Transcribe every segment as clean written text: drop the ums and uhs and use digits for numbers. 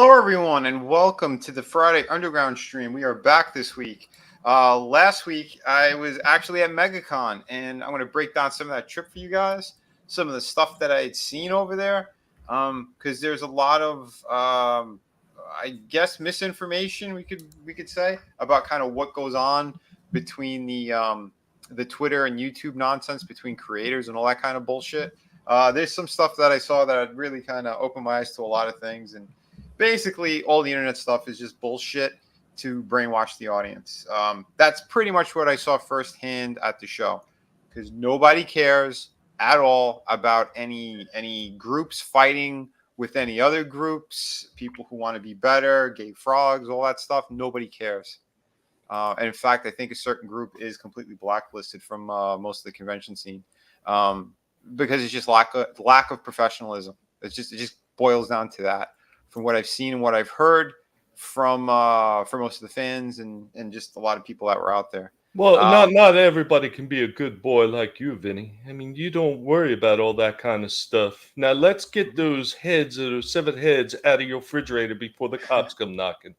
Hello, everyone, and welcome to the Friday Underground stream. We are back this week. Last week, I was actually at Megacon, and I'm going to break down some of that trip for you guys, some of the stuff that I had seen over there, because there's a lot of, I guess, misinformation we could say about kind of what goes on between the Twitter and YouTube nonsense between creators and all that kind of bullshit. There's some stuff that I saw that really kind of opened my eyes to a lot of things, and basically all the internet stuff is just bullshit to brainwash the audience. That's pretty much what I saw firsthand at the show, because nobody cares at all about any groups fighting with any other groups, people who want to be better, gay frogs, all that stuff. Nobody cares. And in fact, I think a certain group is completely blacklisted from most of the convention scene, because it's just lack of professionalism. It just boils down to that. From what I've seen and what I've heard from most of the fans and just a lot of people that were out there. Well, not everybody can be a good boy like you, Vinny. I mean, you don't worry about all that kind of stuff. Now, let's get those severed heads out of your refrigerator before the cops come knocking.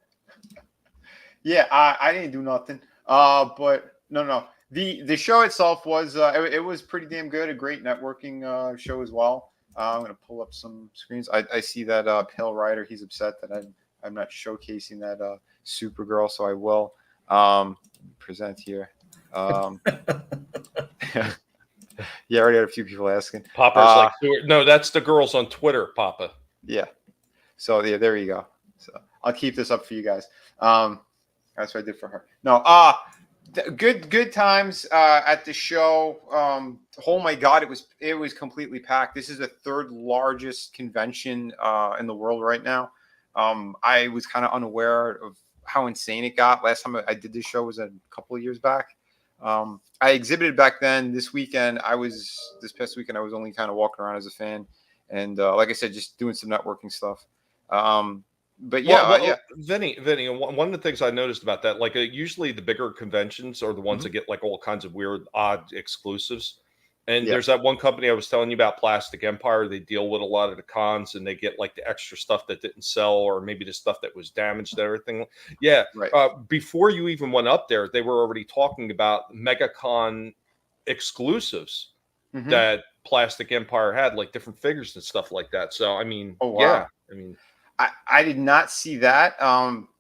Yeah, I didn't do nothing. But no. The show itself was it was pretty damn good. A great networking show as well. I'm going to pull up some screens. I see that Pale Rider. He's upset that I'm not showcasing that Supergirl, so I will present here. Yeah, I already had a few people asking. Papa's no, that's the girls on Twitter, Papa. Yeah. So yeah, there you go. So I'll keep this up for you guys. That's what I did for her. No, good times at the show. Oh my god, it was completely packed. This is the third largest convention in the world right now. I was kind of unaware of how insane it got. Last time I did this show was a couple of years back. I exhibited back then. This past weekend I was only kind of walking around as a fan, and like I said, just doing some networking stuff. But yeah, Vinny, one of the things I noticed about that, usually the bigger conventions are the ones that get like all kinds of weird, odd exclusives. And there's that one company I was telling you about, Plastic Empire. They deal with a lot of the cons, and they get like the extra stuff that didn't sell, or maybe the stuff that was damaged and everything. Yeah. Right. Before you even went up there, they were already talking about Megacon exclusives that Plastic Empire had, like different figures and stuff like that. So, I mean, yeah, I mean. I did not see that.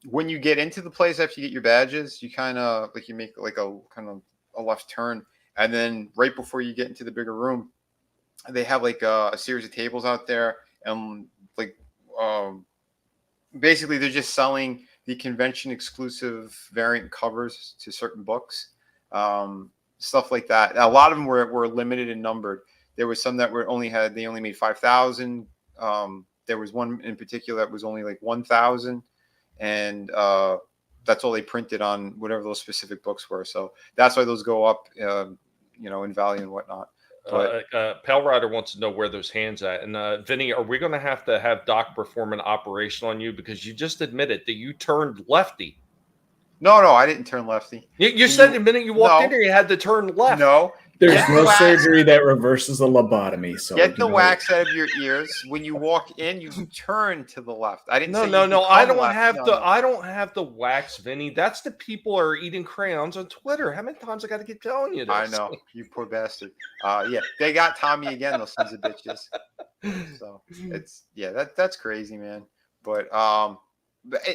When you get into the place after you get your badges, you kind of you make like a kind of a left turn, and then right before you get into the bigger room, they have like a series of tables out there, and basically they're just selling the convention exclusive variant covers to certain books, stuff like that. A lot of them were limited and numbered. There was some that they only made 5,000. There was one in particular that was only like 1,000, and that's all they printed on whatever those specific books were. So that's why those go up, in value and whatnot. But Pale Rider wants to know where those hands at. And Vinny, are we going to have Doc perform an operation on you, because you just admitted that you turned lefty? No, I didn't turn lefty. You said the minute you walked in here, you had to turn left. No. There's no surgery that reverses a lobotomy. So get the wax out of your ears. When you walk in, you turn to the left. I didn't. No. I don't have the wax, Vinny. That's the people who are eating crayons on Twitter. How many times I got to keep telling you this? I know, you poor bastard. Yeah, they got Tommy again. Those sons of bitches. So that's crazy, man. But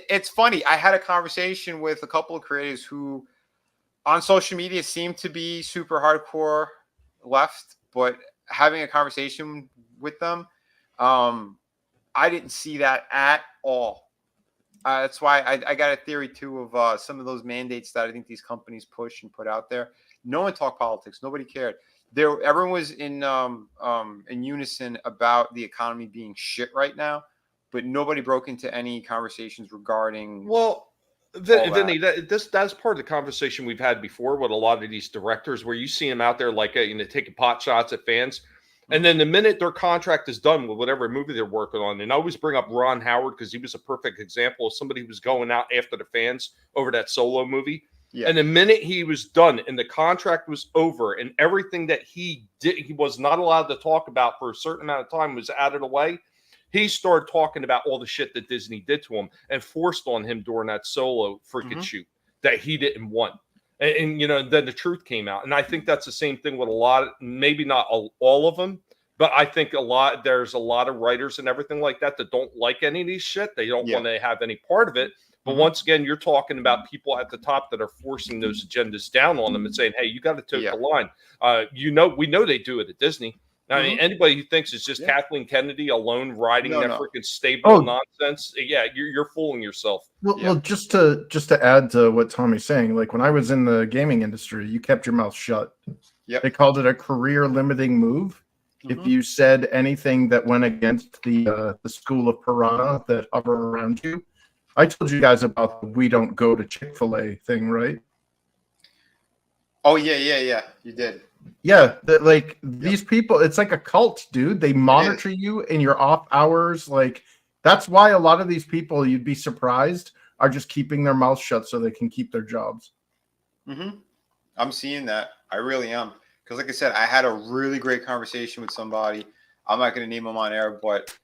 it's funny. I had a conversation with a couple of creators who, on social media, seem to be super hardcore left, but having a conversation with them, I didn't see that at all. That's why I got a theory too of some of those mandates that I think these companies push and put out there. No one talked politics. Nobody cared. Everyone was in unison about the economy being shit right now, but nobody broke into any conversations regarding. Well, Vinny, that's part of the conversation we've had before with a lot of these directors, where you see them out there taking pot shots at fans, and then the minute their contract is done with whatever movie they're working on, and I always bring up Ron Howard because he was a perfect example of somebody who was going out after the fans over that Solo movie. Yeah. And the minute he was done and the contract was over and everything that he did, he was not allowed to talk about for a certain amount of time, was out of the way. he started talking about all the shit that Disney did to him and forced on him during that solo freaking shoot that he didn't want. And then the truth came out. And I think that's the same thing with a lot, maybe not all of them, but I think there's a lot of writers and everything like that don't like any of these shit. They don't want to have any part of it. But once again, you're talking about people at the top that are forcing those agendas down on them and saying, hey, you got to toe the line. We know they do it at Disney. I mean, anybody who thinks it's just Kathleen Kennedy alone riding that freaking stable nonsense, you're fooling yourself. Well, just to add to what Tommy's saying, like when I was in the gaming industry, you kept your mouth shut. Yep. They called it a career limiting move. If you said anything that went against the school of piranha that hover around you. I told you guys about the "we don't go to Chick-fil-A" thing, right? Oh yeah, you did. Yeah, these people, it's like a cult, dude. They monitor you in your off hours. Like that's why a lot of these people, you'd be surprised, are just keeping their mouth shut so they can keep their jobs. I'm seeing that. I really am. Because like I said, I had a really great conversation with somebody. I'm not going to name him on air, but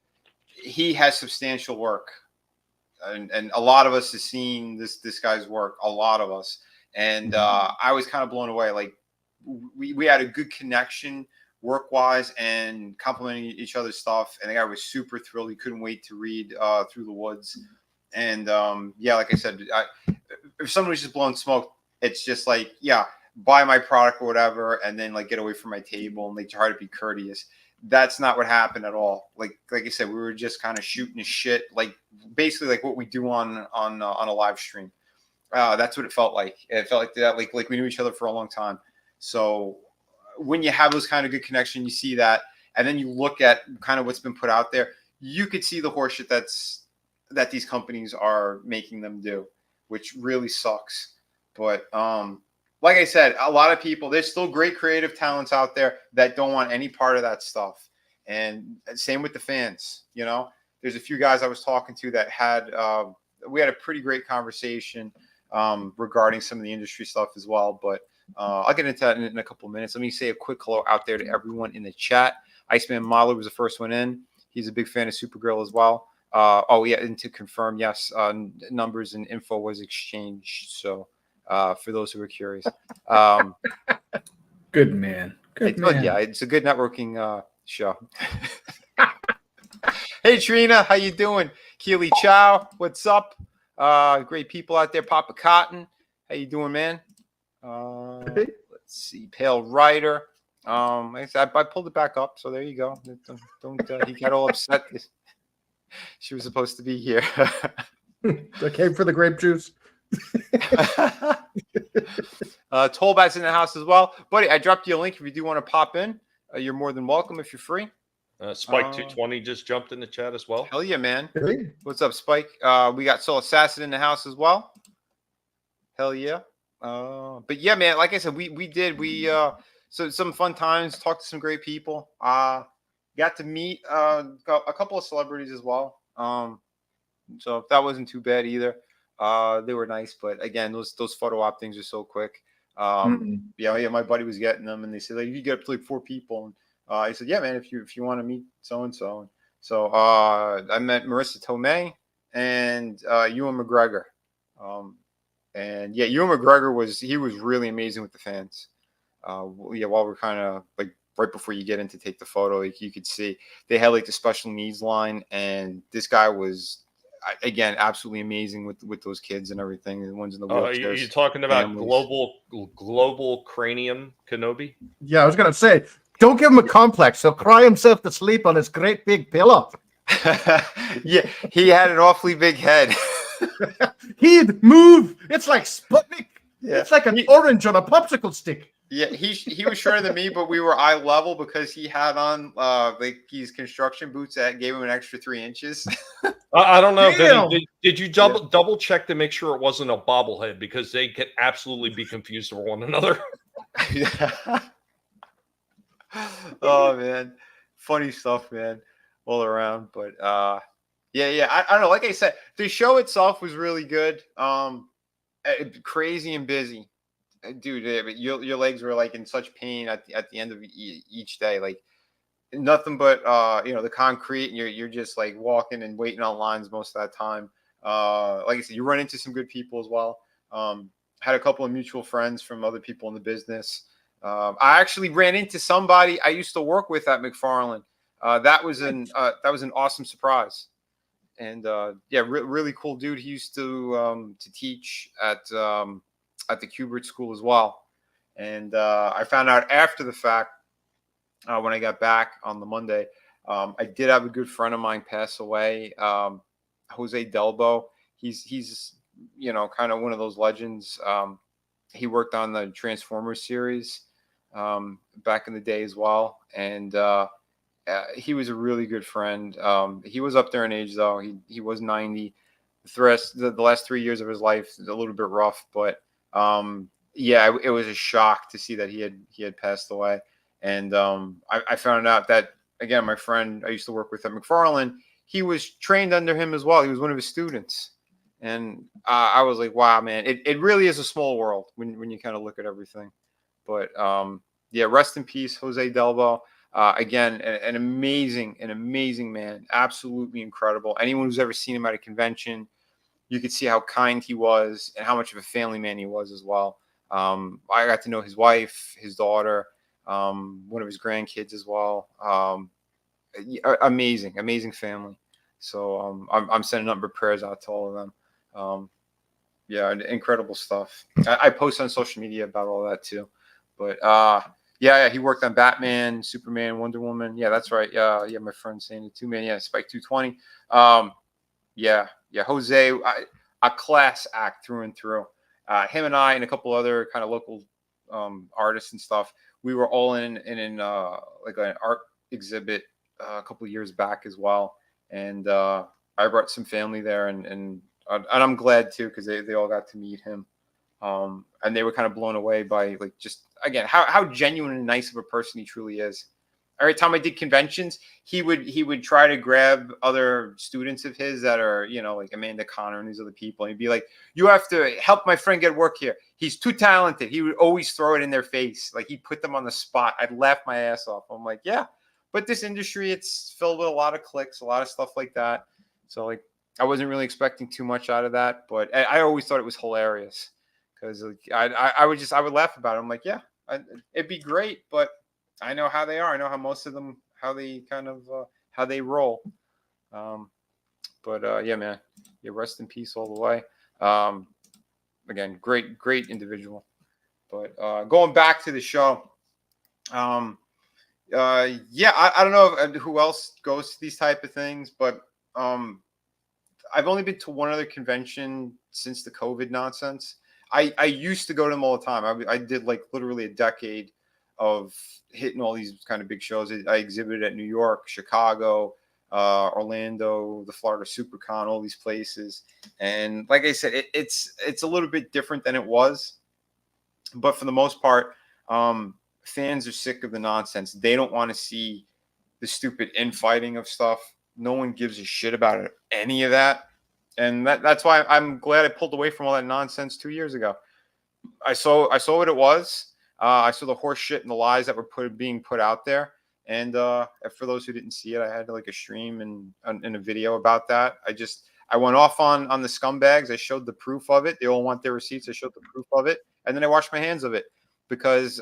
he has substantial work. And a lot of us have seen this guy's work, a lot of us. And I was kind of blown away. Like we had a good connection work-wise and complimenting each other's stuff. And the guy was super thrilled. He couldn't wait to read Through the Woods. And like I said, if someone was just blowing smoke, it's just like, buy my product or whatever, and then like get away from my table and they try to be courteous. That's not what happened at all. Like I said, we were just kind of shooting the shit, like basically like what we do on a live stream. That's what it felt like. It felt like that, like we knew each other for a long time. So when you have those kind of good connection, you see that, and then you look at kind of what's been put out there, you could see the horseshit that these companies are making them do, which really sucks. But like I said, a lot of people, there's still great creative talents out there that don't want any part of that stuff. And same with the fans, there's a few guys I was talking to that we had a pretty great conversation regarding some of the industry stuff as well. But I'll get into that in a couple of minutes. Let me say a quick hello out there to everyone in the chat. Iceman Mahler was the first one in. He's a big fan of Supergirl as well. And to confirm, yes, numbers and info was exchanged. So for those who are curious. Good man. Good man. Yeah, it's a good networking show. Hey, Trina, how you doing? Keely Chow, what's up? Great people out there. Papa Cotton, how you doing, man? Let's see. Pale Rider. Like I said, I pulled it back up, so there you go. Don't he got all upset. She was supposed to be here. I came for the grape juice. Tollbat's in the house as well, buddy. I dropped you a link if you do want to pop in. You're more than welcome if you're free. Spike 220 just jumped in the chat as well. Hell yeah, man. Hey. What's up, Spike? We got Soul Assassin in the house as well. Hell yeah. But yeah, man, like I said, we so some fun times, talked to some great people. Got to meet a couple of celebrities as well. So that wasn't too bad either. They were nice, but again, those photo op things are so quick. My buddy was getting them, and they said, like, you get up to like 4 people. And I said, yeah, man, if you want to meet so and so. So I met Marissa Tomei and Ewan McGregor. And yeah, Ewan McGregor was really amazing with the fans. While we're kind of like right before you get in to take the photo, like, you could see they had like the special needs line, and this guy was, again, absolutely amazing with those kids and everything. The ones in the wheelchairs. You're talking about global cranium Kenobi? Yeah, I was gonna say, don't give him a complex. He'll cry himself to sleep on his great big pillow. Yeah, he had an awfully big head. He'd move. It's like Sputnik. Yeah. It's like an orange on a popsicle stick. Yeah, he was shorter than me, but we were eye level because he had on like these construction boots that gave him an extra 3 inches. I don't know. Did you double check to make sure it wasn't a bobblehead, because they could absolutely be confused with one another? Oh man, funny stuff, man, all around. But I don't know. Like I said, the show itself was really good. Crazy and busy. Dude, your legs were like in such pain at the end of each day. Like nothing but the concrete, and you're just like walking and waiting on lines most of that time. Like I said, you run into some good people as well. Had a couple of mutual friends from other people in the business. I actually ran into somebody I used to work with at McFarland. That was an awesome surprise. And really cool dude. He used to teach at the Kubert School as well. And I found out after the fact, when I got back on the Monday, I did have a good friend of mine pass away, Jose Delbo. He's kind of one of those legends. He worked on the Transformers series back in the day as well, and he was a really good friend. He was up there in age though. He was 90. The last 3 years of his life is a little bit rough, but it was a shock to see that he had passed away. And I found out that, again, my friend I used to work with at McFarland, he was trained under him as well. He was one of his students. And I was like, wow, man, it really is a small world when you kind of look at everything. But rest in peace, Jose Delbo. Again, an amazing man, absolutely incredible. Anyone who's ever seen him at a convention, you could see how kind he was and how much of a family man he was as well. I got to know his wife, his daughter, one of his grandkids as well. Amazing family. So I'm sending number of prayers out to all of them. Incredible stuff. I post on social media about all that too. But he worked on Batman, Superman, Wonder Woman. Yeah, that's right. My friend's saying it too, man. Yeah, Spike 220. Jose, a class act through and through. Him and I and a couple other kind of local artists and stuff. We were all in like an art exhibit a couple of years back as well, and I brought some family there, and I'm glad too, because they all got to meet him, and they were kind of blown away by, like, just again how genuine and nice of a person he truly is. Every time I did conventions, he would try to grab other students of his that are, like Amanda Connor and these other people, and he'd be like, "You have to help my friend get work here. He's too talented." He would always throw it in their face, like he'd put them on the spot. I'd laugh my ass off. I'm like, yeah, but this industry, it's filled with a lot of clicks, a lot of stuff like that. So, like, I wasn't really expecting too much out of that, but I always thought it was hilarious, because I would laugh about it. I'm like, yeah, it'd be great, but I know how they are. I know how most of them, how they kind of, how they roll. Man, rest in peace all the way. Again, great individual. But going back to the show, I don't know who else goes to these type of things, but I've only been to one other convention since the COVID nonsense. I used to go to them all the time. I did like literally a decade of hitting all these kind of big shows. I exhibited at New York, Chicago, Orlando, the Florida SuperCon, all these places. And like I said, it's a little bit different than it was. But for the most part, fans are sick of the nonsense. They don't want to see the stupid infighting of stuff. No one gives a shit about it, any of that. And that's why I'm glad I pulled away from all that nonsense 2 years ago. I saw what it was. I saw the horse shit and the lies that were being put out there. And for those who didn't see it, I had like a stream and a video about that. I went off on the scumbags. I showed the proof of it. They all want their receipts. I showed the proof of it. And then I washed my hands of it, because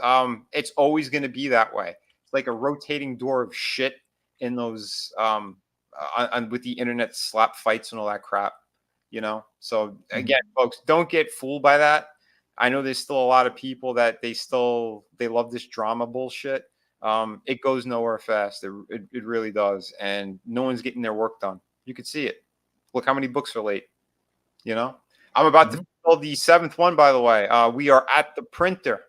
it's always going to be that way. It's like a rotating door of shit in those with the internet slap fights and all that crap, So again, folks, don't get fooled by that. I know there's still a lot of people that they love this drama bullshit. It goes nowhere fast. It really does. And no one's getting their work done. You could see it. Look how many books are late. I'm about to fill the 7th one, by the way. We are at the printer.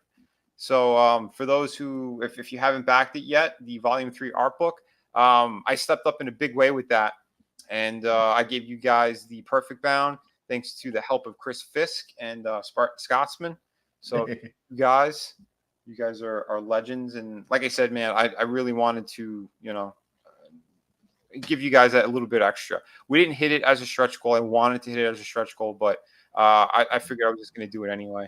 So for those who, if you haven't backed it yet, the Volume 3 art book, I stepped up in a big way with that. And I gave you guys the perfect bound, thanks to the help of Chris Fisk and Spartan Scotsman. So you guys are legends. And like I said, man, I really wanted to, give you guys that a little bit extra. We didn't hit it as a stretch goal. I wanted to hit it as a stretch goal, but I figured I was just going to do it anyway.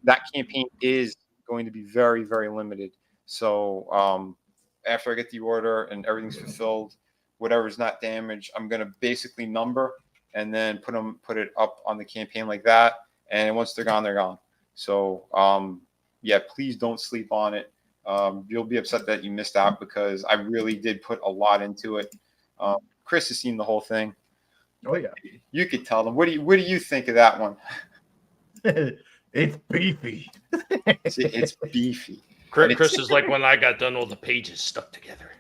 That campaign is going to be very, very limited. So after I get the order and everything's fulfilled, whatever's not damaged, I'm gonna basically number and then put it up on the campaign like that. And once they're gone, they're gone. So yeah, please don't sleep on it. You'll be upset that you missed out because I really did put a lot into it. Chris has seen the whole thing. Oh yeah, you could tell them. What do you think of that one? It's beefy. It's beefy. Chris is like when I got done, all the pages stuck together.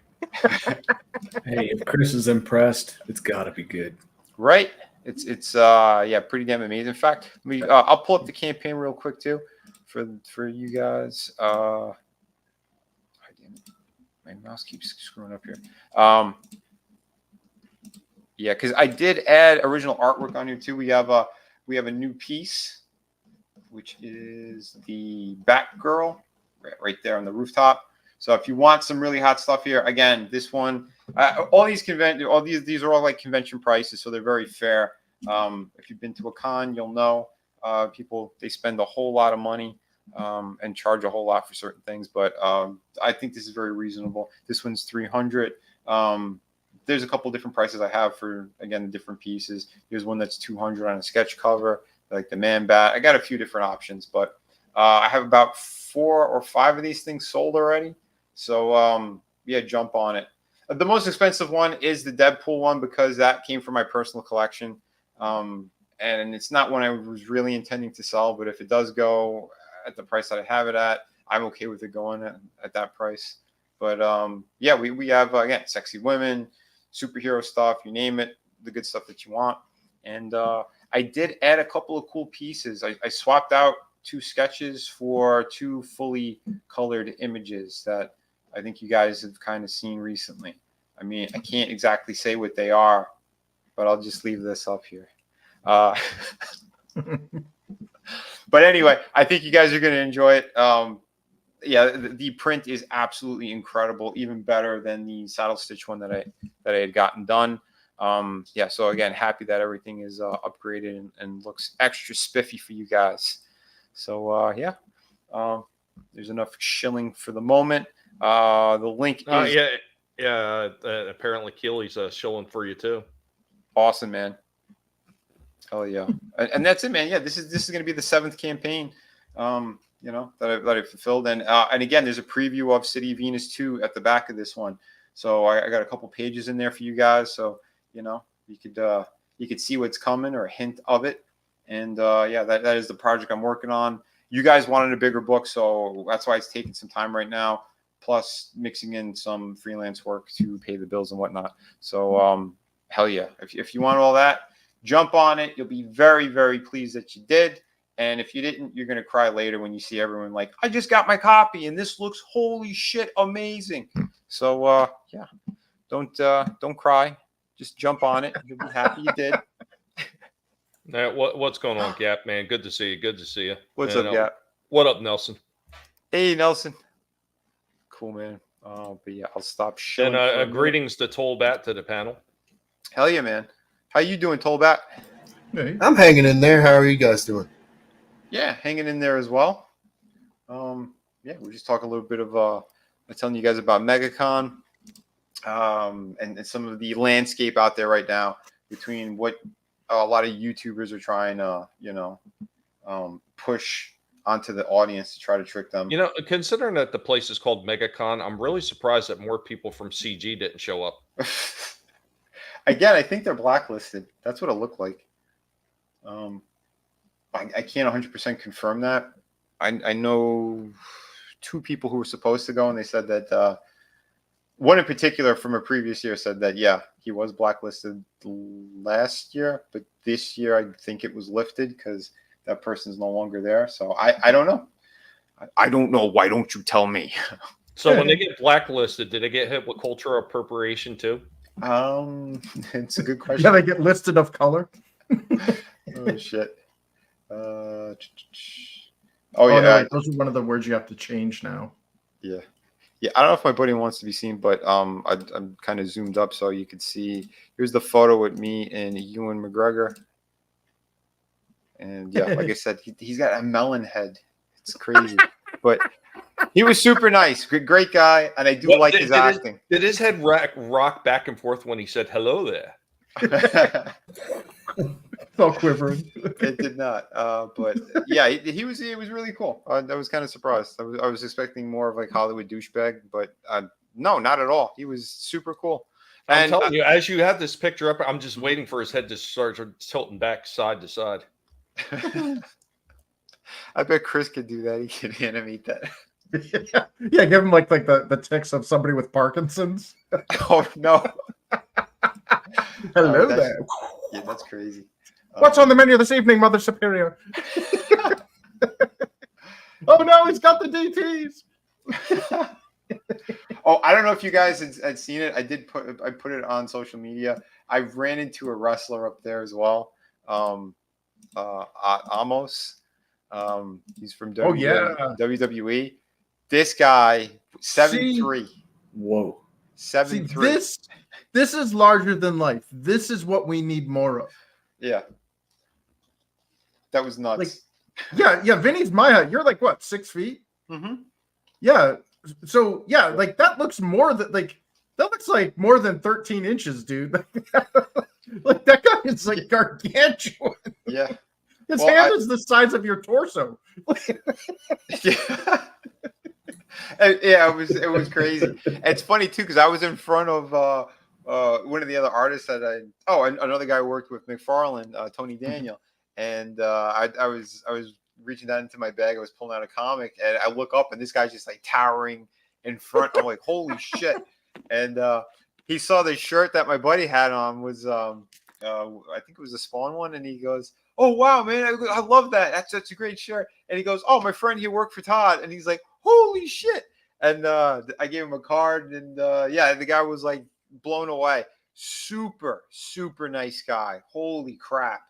Hey, if Chris is impressed, it's got to be good, right? It's yeah, pretty damn amazing. In fact, I'll pull up the campaign real quick too, for you guys. Damn it. My mouse keeps screwing up here. Yeah, because I did add original artwork on here too. We have a new piece, which is the Batgirl right there on the rooftop. So if you want some really hot stuff here, again, this one, all these are all like convention prices, so they're very fair. If you've been to a con, you'll know people, they spend a whole lot of money and charge a whole lot for certain things, but I think this is very reasonable. This one's $300. There's a couple different prices I have for, again, the different pieces. Here's one that's $200 on a sketch cover, like the Man Bat. I got a few different options, but I have about 4 or 5 of these things sold already. So yeah, jump on it. The most expensive one is the Deadpool one because that came from my personal collection. And it's not one I was really intending to sell, but if it does go at the price that I have it at, I'm okay with it going at that price. But yeah, we have, again, sexy women, superhero stuff, you name it, the good stuff that you want. And I did add a couple of cool pieces. I swapped out 2 sketches for 2 fully colored images that I think you guys have kind of seen recently. I mean, I can't exactly say what they are, but I'll just leave this up here. But anyway, I think you guys are going to enjoy it. Yeah, the print is absolutely incredible, even better than the saddle stitch one that I had gotten done. Yeah, so again, happy that everything is upgraded and looks extra spiffy for you guys. So yeah, there's enough shilling for the moment. The link is yeah. Apparently, Keely's shilling for you too. Awesome, man. Oh yeah, and that's it, man. Yeah, this is going to be the 7th campaign. You know, that I fulfilled, and again, there's a preview of City of Venus 2 at the back of this one. So I got a couple pages in there for you guys, so you know you could see what's coming or a hint of it. And yeah, that is the project I'm working on. You guys wanted a bigger book, so that's why it's taking some time right now. Plus mixing in some freelance work to pay the bills and whatnot. So hell yeah, if you want all that, jump on it. You'll be very, very pleased that you did. And if you didn't, you're going to cry later when you see everyone like, I just got my copy and this looks holy shit amazing. So yeah, don't cry. Just jump on it. You'll be happy you did. What's going on, Gap, man? Good to see you. Good to see you. What's up, Gap? What up, Nelson? Hey, Nelson. Cool, man. But yeah, I'll stop shilling. And greetings to Tollbat to the panel. Hell yeah, man. How you doing, Tollbat? Hey. I'm hanging in there. How are you guys doing? Yeah, hanging in there as well. Yeah, we're just talking a little bit of telling you guys about Megacon, and some of the landscape out there right now between what a lot of YouTubers are trying to, you know, push onto the audience to try to trick them. You know, considering that the place is called Megacon, I'm really surprised that more people from CG didn't show up. Again, I think they're blacklisted. That's what it looked like. I can't 100% confirm that. I know 2 people who were supposed to go, and they said that one in particular from a previous year said that, yeah, he was blacklisted last year, but this year I think it was lifted because that person's no longer there. So I don't know. I don't know. Why don't you tell me? So when they get blacklisted, did they get hit with cultural appropriation too? It's a good question. Yeah, they get listed of color. Oh shit. Oh No, yeah, wait, those are one of the words you have to change now. Yeah. I don't know if my buddy wants to be seen, but I'm kind of zoomed up so you can see. Here's the photo with me and Ewan McGregor, and yeah, like I said, he's got a melon head. It's crazy, but He was super nice, great guy, and I do like his acting. Did his head rock back and forth when he said hello there? It's all quivering. It did not, but yeah, he was really cool. I was kind of surprised. I was expecting more of like Hollywood douchebag, but no, not at all. He was super cool. I'm telling you, as you have this picture up, I'm just waiting for his head to start tilting back side to side. I bet Chris could do that. He could animate that. Yeah, give him like the tics of somebody with Parkinson's. Oh no! Hello there. Yeah, that's crazy. What's on the menu this evening, Mother Superior? Oh no, he's got the DTs. Oh, I don't know if you guys had seen it. I put it on social media. I ran into a wrestler up there as well. Amos. He's from WWE. This guy, 7'3". Whoa. 7'3". This is larger than life. This is what we need more of. Yeah. That was nuts. Like, yeah, Vinny's my height. You're like what, 6 feet? Mm-hmm. Yeah. So yeah, like that looks more like more than 13 inches, dude. Like that guy is like gargantuan. Yeah. His hand is the size of your torso. Yeah. Yeah, it was crazy. It's funny too because I was in front of one of the other artists that another guy I worked with, McFarlane, Tony Daniel, and I was reaching down into my bag. I was pulling out a comic, and I look up, and this guy's just like towering in front. I'm like, holy shit! And he saw the shirt that my buddy had on was I think it was a Spawn one, and he goes, "Oh wow, man, I love that. That's such a great shirt." And he goes, "Oh, my friend here worked for Todd," and he's like, "Holy shit!" And I gave him a card, and yeah, the guy was like blown away. Super, super nice guy. Holy crap.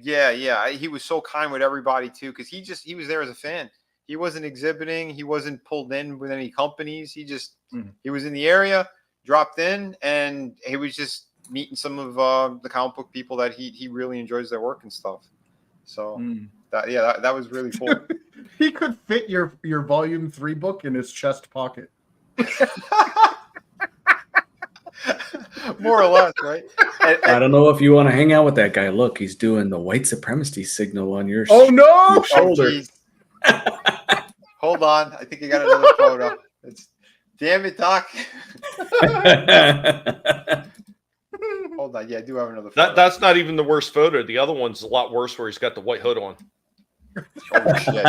Yeah, he was so kind with everybody too, because he was there as a fan. He wasn't exhibiting. He wasn't pulled in with any companies. He just he was in the area, dropped in, and he was just meeting some of the comic book people that he really enjoys their work and stuff. So that was really cool. He could fit your volume 3 book in his chest pocket. More or less, right? I don't know if you want to hang out with that guy. Look, he's doing the white supremacy signal on your no! shoulder. Hold on. I think I got another photo. Damn it, Doc. Hold on. Yeah, I do have another photo. That's not even the worst photo. The other one's a lot worse where he's got the white hood on. Oh, shit. You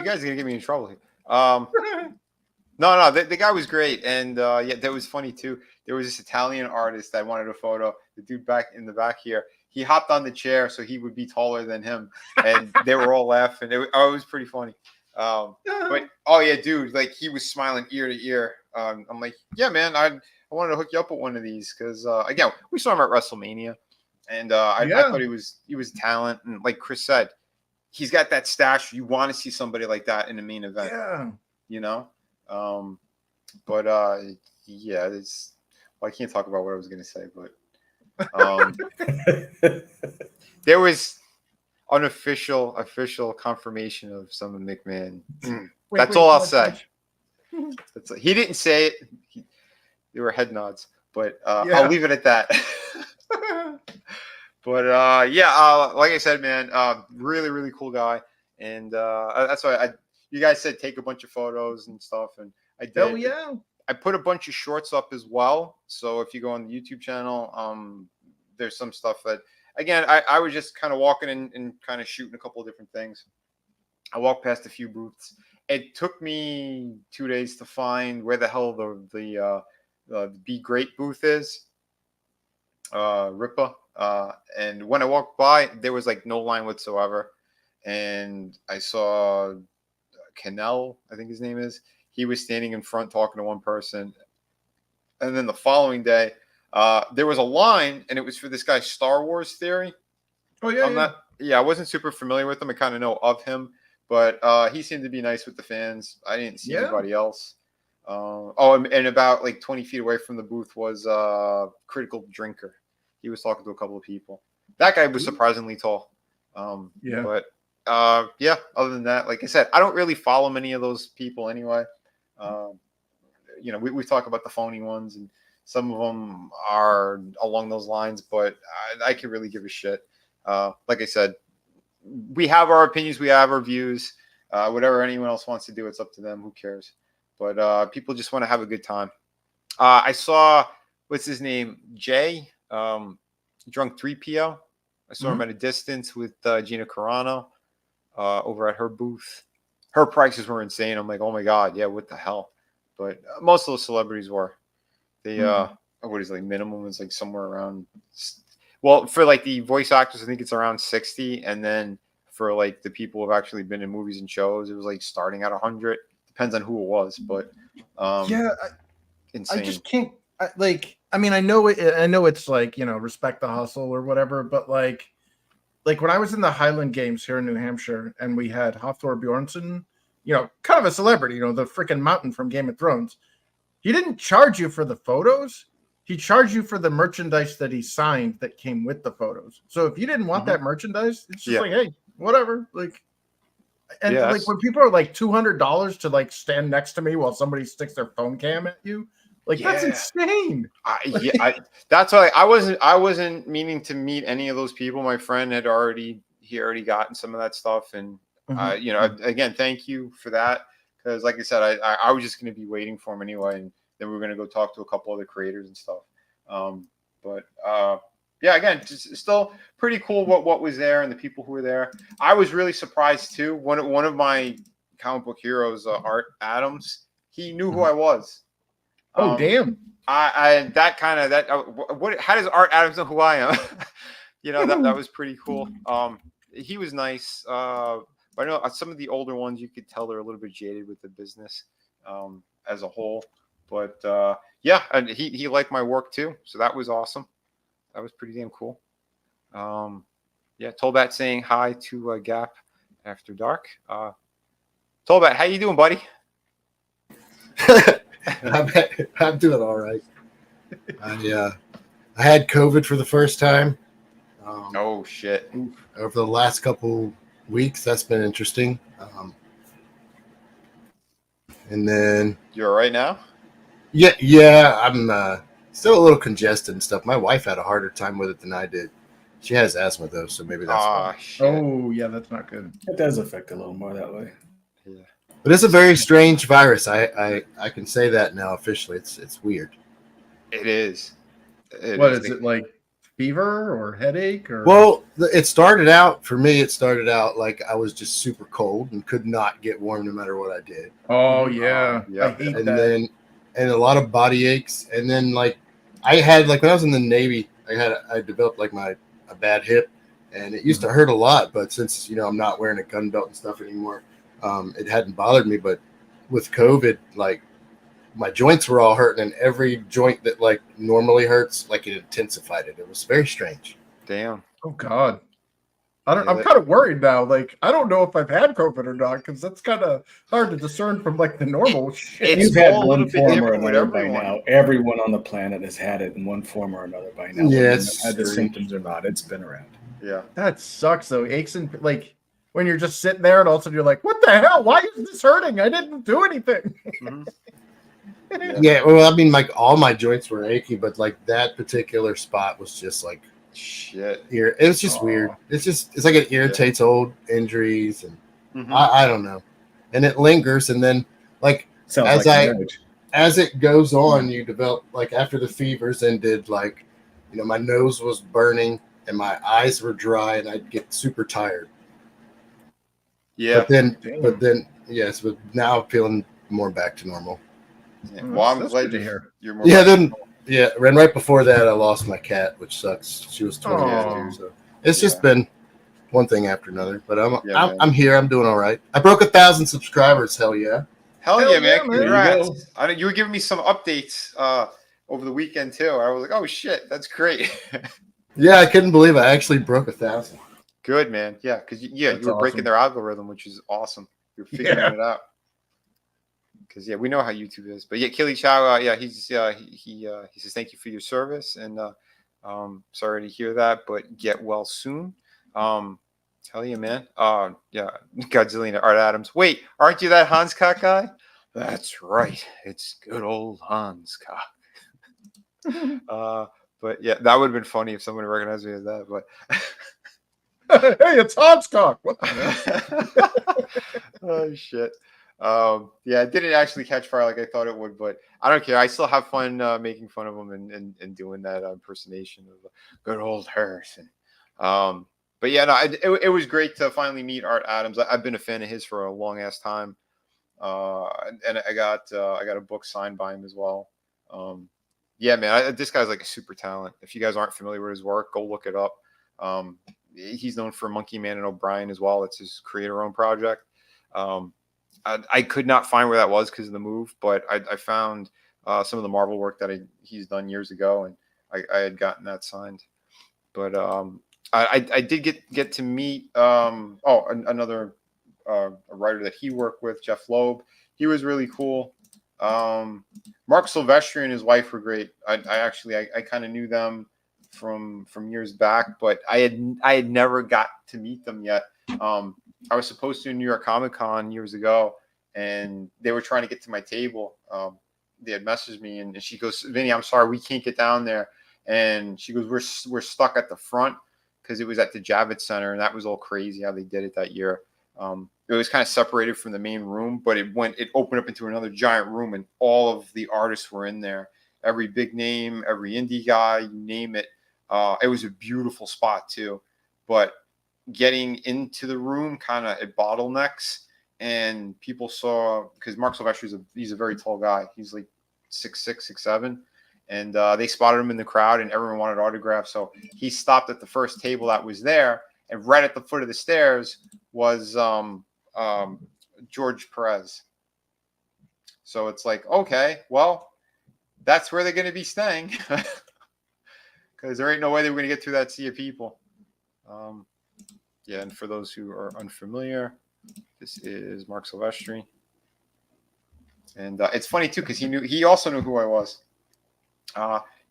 guys are going to get me in trouble here. No, the guy was great. And yeah, that was funny too. There was this Italian artist that wanted a photo. The dude back in the back here, he hopped on the chair so he would be taller than him. And they were all laughing. It was pretty funny. But oh yeah, dude, like he was smiling ear to ear. I'm like, yeah, man, I wanted to hook you up with one of these because again, we saw him at WrestleMania, and I thought he was talent, and like Chris said, he's got that stash. You want to see somebody like that in the main event, you know. But yeah, I can't talk about what I was going to say, but there was unofficial confirmation of some of McMahon. That's all I'll say. He didn't say it. They were head nods, but I'll leave it at that. But yeah, like I said, man, really, really cool guy, and that's why you guys said take a bunch of photos and stuff, and I did. Oh yeah. I put a bunch of shorts up as well. So if you go on the YouTube channel, there's some stuff that, again, I was just kind of walking and kind of shooting a couple of different things. I walked past a few booths. It took me 2 days to find where the hell the Be Great booth is. Ripa. And when I walked by, there was like no line whatsoever. And I saw Canel, I think his name is. He was standing in front talking to one person. And then the following day, there was a line, and it was for this guy, Star Wars Theory. Oh, yeah. I wasn't super familiar with him. I kind of know of him, but he seemed to be nice with the fans. I didn't see anybody else. And about like 20 feet away from the booth was Critical Drinker. He was talking to a couple of people. That guy was surprisingly tall. But Yeah. Other than that, like I said, I don't really follow many of those people anyway. We talk about the phony ones, and some of them are along those lines, but I can really give a shit. Like I said, we have our opinions, we have our views. Whatever anyone else wants to do, it's up to them. Who cares? But people just want to have a good time. I saw, what's his name? Jay, Drunk 3PO. I saw him at a distance with Gina Carano over at her booth. Her prices were insane. I'm like, oh my God, yeah, what the hell? But most of those celebrities were. They, what is like minimum is like somewhere around, well, for like the voice actors, I think it's around 60. And then for like the people who have actually been in movies and shows, it was like starting at 100. Depends on who it was. But insane. I just can't I know it's like, respect the hustle or whatever, but like when I was in the Highland Games here in New Hampshire and we had Hafthor Bjornsson, kind of a celebrity, the freaking mountain from Game of Thrones. He didn't charge you for the photos. He charged you for the merchandise that he signed that came with the photos. So if you didn't want that merchandise, it's just like, hey, whatever. Like, and like when people are like $200 to like stand next to me while somebody sticks their phone cam at you, like that's insane. That's why I wasn't meaning to meet any of those people. My friend had already gotten some of that stuff, and again, thank you for that, because like I said, I was just going to be waiting for him anyway, and then we were going to go talk to a couple other creators and stuff. Again, just still pretty cool what was there and the people who were there. I was really surprised too. One of my comic book heroes, Art Adams, he knew who I was. Oh damn! How does Art Adams know who I am? That was pretty cool. He was nice. But I know some of the older ones, you could tell they're a little bit jaded with the business as a whole. But and he liked my work too, so that was awesome. That was pretty damn cool. Tolbat saying hi to Gap After Dark. Tolbat, how you doing, buddy? I'm doing all right. I had COVID for the first time. Oh shit! Over the last couple weeks, that's been interesting. And then you're all right now? Yeah. I'm still a little congested and stuff. My wife had a harder time with it than I did. She has asthma though, so maybe that's why. Shit. Oh yeah, that's not good. It does affect a little more that way. Yeah. But it's a very strange virus. I can say that now officially. It's weird. It is. What is it like? Fever or headache or? Well, it started out like I was just super cold and could not get warm no matter what I did. Oh yeah, yeah. I hate and that. Then a lot of body aches, and then like I had like when I was in the Navy, I developed like a bad hip, and it used to hurt a lot. But since I'm not wearing a gun belt and stuff anymore, it hadn't bothered me. But with COVID, like my joints were all hurting, and every joint that like normally hurts, like it intensified it. It was very strange. Damn. Oh God. I'm kind of worried now. Like, I don't know if I've had COVID or not, because that's kind of hard to discern from like the normal shit. You've had one form or another by now. Everyone on the planet has had it in one form or another by now. Yes, had the symptoms or not, it's been around. Yeah, that sucks though. Aches and like when you're just sitting there and all of a sudden you're like, "What the hell? Why is this hurting? I didn't do anything." Yeah, well, I mean, like all my joints were achy, but like that particular spot was just like shit. It was just weird. It's like it irritates old injuries, and I don't know, and it lingers, and then like as it goes on, you develop like after the fevers ended, like my nose was burning and my eyes were dry, and I'd get super tired. Yeah, but then yes, but now I'm feeling more back to normal. Yeah. Well, I'm glad to hear. You're more and right before that, I lost my cat, which sucks. She was 20 years old, so it's just been one thing after another. But I'm here. I'm doing all right. I broke 1,000 subscribers. Hell yeah! Hell yeah, man! Congrats. You were giving me some updates over the weekend too. I was like, oh shit, that's great. Yeah, I couldn't believe I actually broke 1,000. Good, man. Yeah, because you were breaking their algorithm, which is awesome. You're figuring it out. Because we know how YouTube is, but Killy Chow, he says thank you for your service, and sorry to hear that, but get well soon. Hell yeah, man. Yeah, Godzilla Art Adams. Wait, aren't you that Hans Cock guy? That's right. It's good old Hans Cock. But yeah, that would have been funny if someone recognized me as that. But Hey, it's Hodgcock. What the hell? oh shit. Yeah, it didn't actually catch fire like I thought it would, but I don't care. I still have fun making fun of him and doing that impersonation of good old Harrison. But yeah, no, it was great to finally meet Art Adams. I've been a fan of his for a long ass time. And I got a book signed by him as well. Yeah, man, this guy's like a super talent. If you guys aren't familiar with his work, go look it up. He's known for Monkey Man and O'Brien as well. It's his creator-owned project. I could not find where that was because of the move, but I found some of the Marvel work that he's done years ago, and I had gotten that signed. But I did get to meet another a writer that he worked with, Jeff Loeb. He was really cool. Mark Silvestri and his wife were great. I kind of knew them from years back, but I had never got to meet them yet. I was supposed to in New York Comic Con years ago, and they were trying to get to my table. They had messaged me, and she goes, "Vinny, I'm sorry, we can't get down there." And she goes, "We're stuck at the front," because it was at the Javits Center, and that was all crazy how they did it that year. It was kind of separated from the main room, but it opened up into another giant room, and all of the artists were in there. Every big name, every indie guy, you name it. It was a beautiful spot too, but getting into the room kind of it bottlenecks, and people saw, because Mark Silvestri he's a very tall guy. He's like 6'6", 6'7", and they spotted him in the crowd, and everyone wanted autographs. So he stopped at the first table that was there, and right at the foot of the stairs was George Perez. So it's like, okay, well, that's where they're going to be staying, because there ain't no way they were going to get through that sea of people. Yeah, and for those who are unfamiliar, this is Mark Silvestri, and it's funny too because he also knew who I was.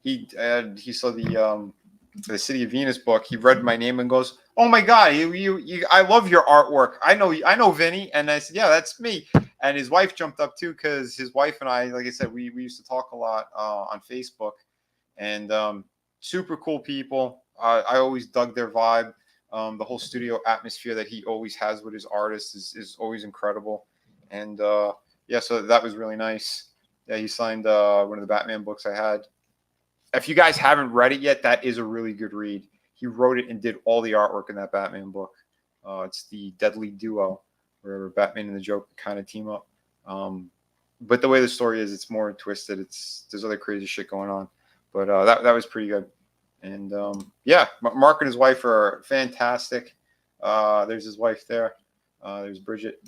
He saw the City of Venus book. He read my name and goes, "Oh my God, I love your artwork. I know Vinny." And I said, "Yeah, that's me." And his wife jumped up too, because his wife and I, like I said, we used to talk a lot on Facebook, and super cool people. I always dug their vibe. The whole studio atmosphere that he always has with his artists is always incredible. And yeah, so that was really nice. Yeah, he signed one of the Batman books I had. If you guys haven't read it yet, that is a really good read. He wrote it and did all the artwork in that Batman book. It's the Deadly Duo, where Batman and the Joker kind of team up. But the way the story is, it's more twisted. There's other crazy shit going on. But that was pretty good. And yeah, Mark and his wife are fantastic. There's his wife there. There's Bridget.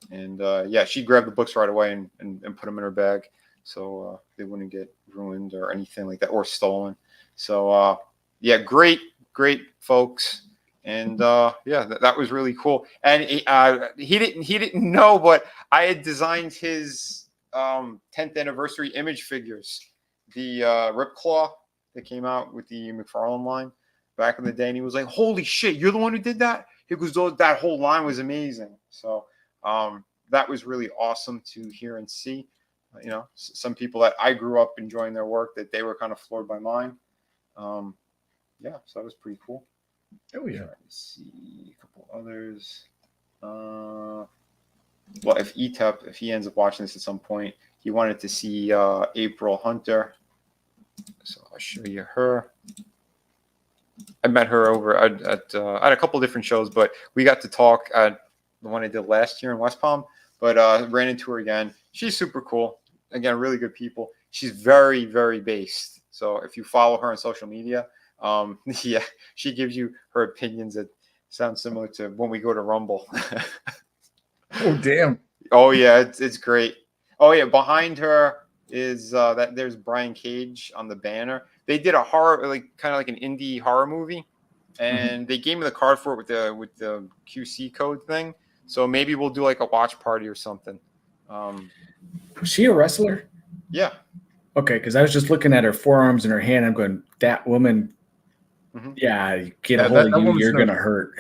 And yeah, she grabbed the books right away and put them in her bag, so they wouldn't get ruined or anything like that, or stolen. So yeah, great folks. And yeah, that was really cool. And he didn't know, but I had designed his 10th anniversary image figures, the Ripclaw that came out with the McFarlane line back in the day. And he was like, "Holy shit, you're the one who did that?" He goes, "That whole line was amazing." So that was really awesome to hear and see. You know, some people that I grew up enjoying their work, that they were kind of floored by mine. Yeah, so that was pretty cool. Oh yeah. Let's see a couple others. Well, if Etep, if he ends up watching this at some point, he wanted to see April Hunter. So I'll show you her. I met her over at a couple of different shows, but we got to talk at the one I did last year in West Palm. But ran into her again. She's super cool. Again, really good people. She's very, very based. So if you follow her on social media, yeah, she gives you her opinions that sound similar to when we go to Rumble. Oh damn. Oh yeah, it's great. Oh yeah, behind her is that there's Brian Cage on the banner. They did a horror, like kind of like an indie horror movie, and they gave me the card for it with the QC code thing. So maybe we'll do like a watch party or something. Was she a wrestler? Yeah. Okay, because I was just looking at her forearms and her hand. I'm going, that woman. Yeah, get a hold of you. You're gonna hurt.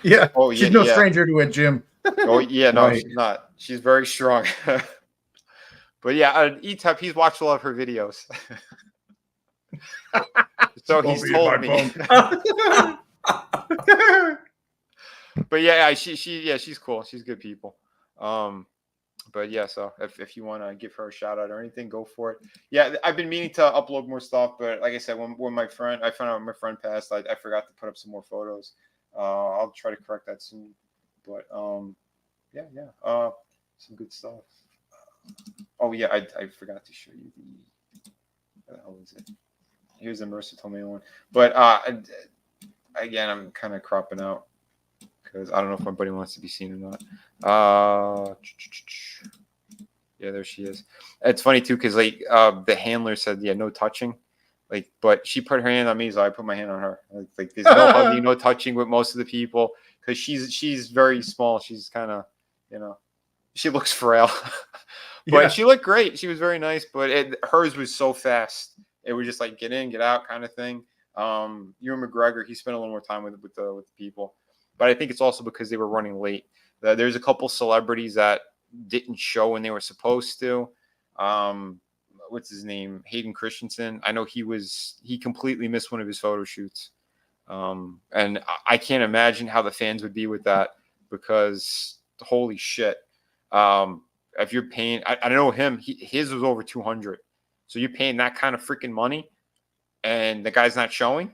Yeah. Oh She's yeah, no yeah. stranger to a gym. Oh yeah, no, Right. she's not. She's very strong. But yeah, Etep, he's watched a lot of her videos. So Won't he's be in my told me. phone. But yeah, she's cool. She's good people. But yeah, so if you want to give her a shout out or anything, go for it. Yeah, I've been meaning to upload more stuff, but like I said, when I found out my friend passed, I forgot to put up some more photos. I'll try to correct that soon. But some good stuff. Oh yeah, I forgot to show you what the hell is it? Here's the Mercer told me one. But again, I'm kind of cropping out because I don't know if my buddy wants to be seen or not. Yeah, there she is. It's funny too because like the handler said, yeah, no touching. Like, but she put her hand on me, so I put my hand on her. Like there's no hugging, no touching with most of the people because she's very small. She's kind of, she looks frail, but Yeah. she looked great. She was very nice, but hers was so fast. It was just like get in, get out kind of thing. Ewan McGregor, he spent a little more time with the people, but I think it's also because they were running late. There's a couple celebrities that didn't show when they were supposed to. What's his name? Hayden Christensen. I know he completely missed one of his photo shoots. And I can't imagine how the fans would be with that because holy shit. If you're paying, I know him, his was over 200. So you're paying that kind of freaking money and the guy's not showing.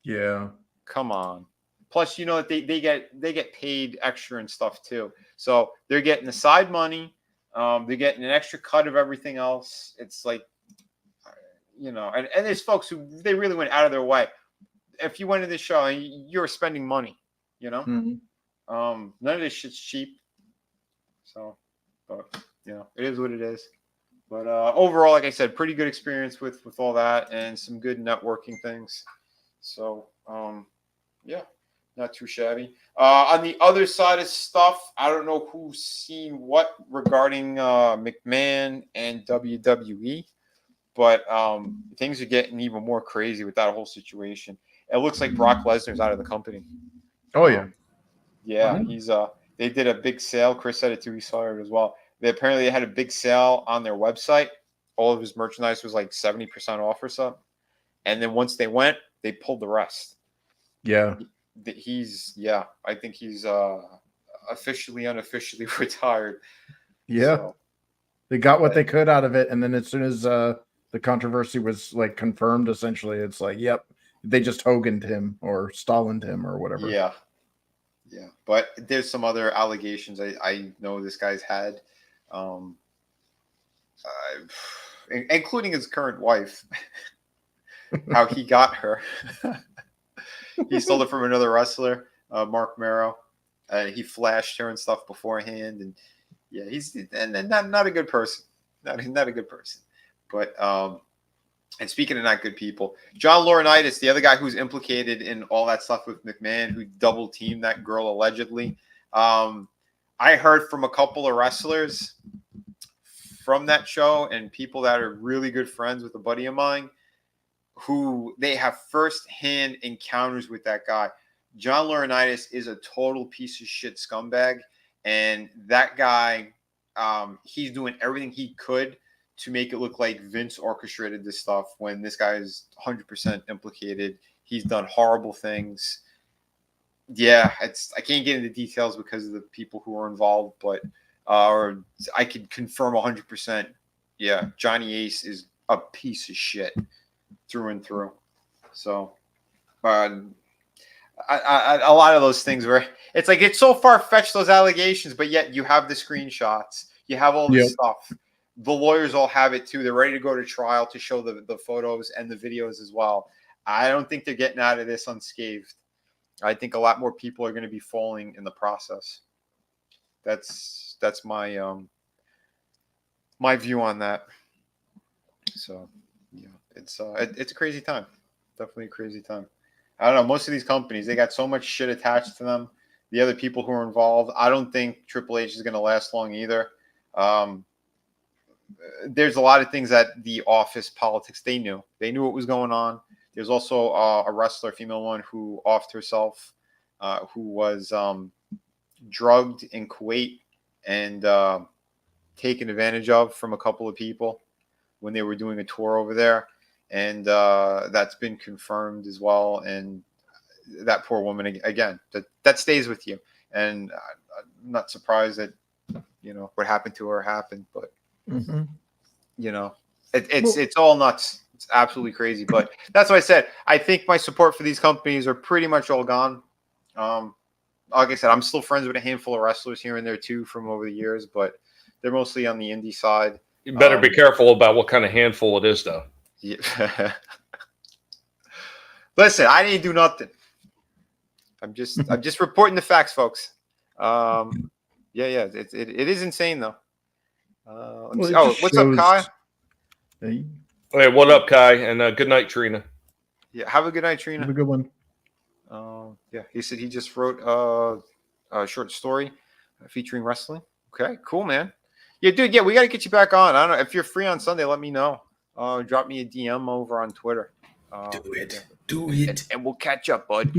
Yeah. Come on. Plus, that they get paid extra and stuff too. So they're getting the side money. They're getting an extra cut of everything else. It's like, and there's folks who they really went out of their way. If you went to this show, you're spending money, Mm-hmm. None of this shit's cheap. So, but it is what it is. But overall, like I said, pretty good experience with all that and some good networking things. So, yeah, not too shabby. On the other side of stuff, I don't know who's seen what regarding McMahon and WWE, but things are getting even more crazy with that whole situation. It looks like Brock Lesnar's out of the company. Oh yeah. Yeah, he's they did a big sale. Chris said it too. He saw it as well. They apparently had a big sale on their website. All of his merchandise was like 70% off or something. And then once they went, they pulled the rest. Yeah. I think he's officially, unofficially retired. Yeah. So, They got what they could out of it. And then as soon as the controversy was like confirmed, essentially, it's like, yep, they just Hogan'd him or Stalin'd him or whatever. Yeah. Yeah. But there's some other allegations I know this guy's had. Including his current wife, how he got her. He stole it from another wrestler, Mark Merrow. He flashed her and stuff beforehand, and yeah, he's not a good person. Not a good person. But and speaking of not good people, John Laurinaitis, the other guy who's implicated in all that stuff with McMahon, who double teamed that girl allegedly. I heard from a couple of wrestlers from that show and people that are really good friends with a buddy of mine who they have first-hand encounters with that guy. John Laurinaitis is a total piece of shit scumbag, and that guy, he's doing everything he could to make it look like Vince orchestrated this stuff when this guy is 100% implicated. He's done horrible things. Yeah, I can't get into details because of the people who are involved, but or I could confirm 100%. Yeah, Johnny Ace is a piece of shit through and through. So, a lot of those things where it's like it's so far fetched those allegations, but yet you have the screenshots, you have all this stuff. The lawyers all have it too. They're ready to go to trial to show the photos and the videos as well. I don't think they're getting out of this unscathed. I think a lot more people are going to be falling in the process. That's my my view on that. So yeah, it's a crazy time. Definitely a crazy time. I don't know. Most of these companies, they got so much shit attached to them. The other people who are involved, I don't think Triple H is going to last long either. There's a lot of things that the office politics, they knew what was going on. There's also a wrestler, female one, who offed herself who was drugged in Kuwait and taken advantage of from a couple of people when they were doing a tour over there. And that's been confirmed as well. And that poor woman, again, that stays with you. And I'm not surprised that, what happened to her happened. But, it's all nuts. It's absolutely crazy. But that's what I said. I think my support for these companies are pretty much all gone. Like I said, I'm still friends with a handful of wrestlers here and there too from over the years, but they're mostly on the indie side. You better be careful about what kind of handful it is, though. Yeah. Listen, I didn't do nothing. I'm just reporting the facts, folks. It is insane though. What's up, Kai? Hey, what up, Kai? And good night, Trina. Yeah, have a good night, Trina. have a good one. He said he just wrote a short story featuring wrestling. Okay, cool, man. Yeah, dude. Yeah, we got to get you back on. I don't know if you're free on Sunday. Let me know. Drop me a DM over on Twitter. Do it. And we'll catch up, bud.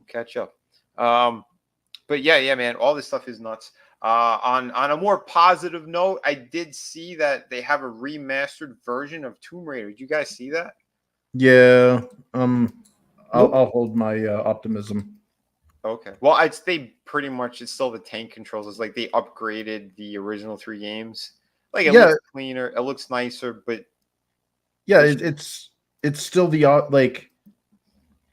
Catch up. But yeah, man. All this stuff is nuts. On a more positive note, I did see that they have a remastered version of Tomb Raider. Did you guys see that? Yeah. I'll hold my optimism. Okay. Well, it's still the tank controls. It's like they upgraded the original 3 games. Like it looks cleaner, it looks nicer, but yeah, it's still the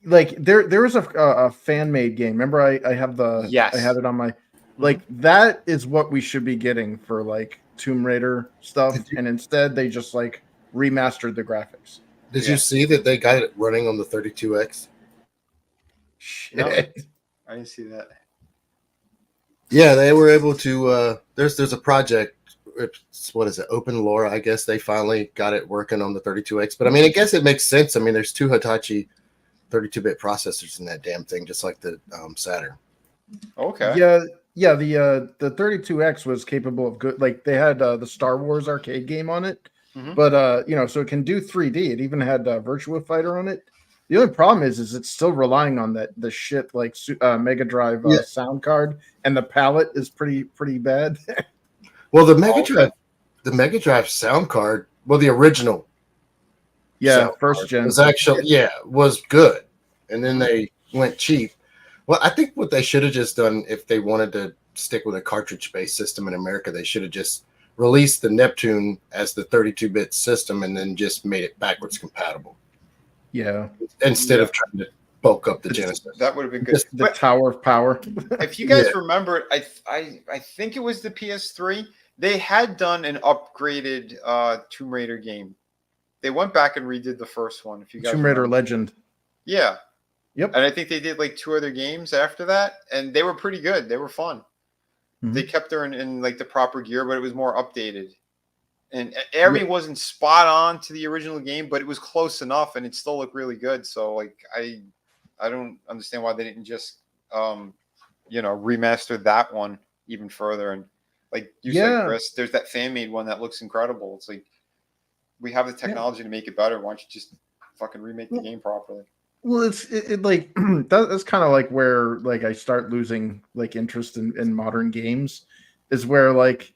there was a fan made game. Remember, I have I had it on my that is what we should be getting for like Tomb Raider stuff, and instead they just like remastered the graphics. Did you see that they got it running on the 32X? Shit. No, I didn't see that. Yeah, they were able to. There's a project. What is it? Open Lore. I guess they finally got it working on the 32X. But I mean, I guess it makes sense. I mean, there's 2 Hitachi 32-bit processors in that damn thing, just like the Saturn. Okay. Yeah. The 32X was capable of good. Like they had the Star Wars arcade game on it, but so it can do 3D. It even had Virtua Fighter on it. The only problem is it's still relying on the shit like Mega Drive sound card, and the palette is pretty bad. Well, the Mega Drive sound card, the original, first gen was actually was good, and then they went cheap. Well, I think what they should have just done, if they wanted to stick with a cartridge-based system in America, they should have just released the Neptune as the 32-bit system, and then just made it backwards compatible. Yeah. Instead of trying to bulk up the Genesis. That would have been good. The Tower of Power. If you guys remember, I think it was the PS3. They had done an upgraded Tomb Raider game. They went back and redid the first one. If you guys Tomb Raider Legend. Yeah. Yep. And I think they did like 2 other games after that, and they were pretty good. They were fun. Mm-hmm. They kept her in like the proper gear, but it was more updated. And everything wasn't spot on to the original game, but it was close enough, and it still looked really good. So like I don't understand why they didn't just remaster that one even further. And like you said, Chris, there's that fan made one that looks incredible. It's like we have the technology to make it better. Why don't you just fucking remake the game properly? Well, it's like that's kind of like where like I start losing like interest in modern games, is where like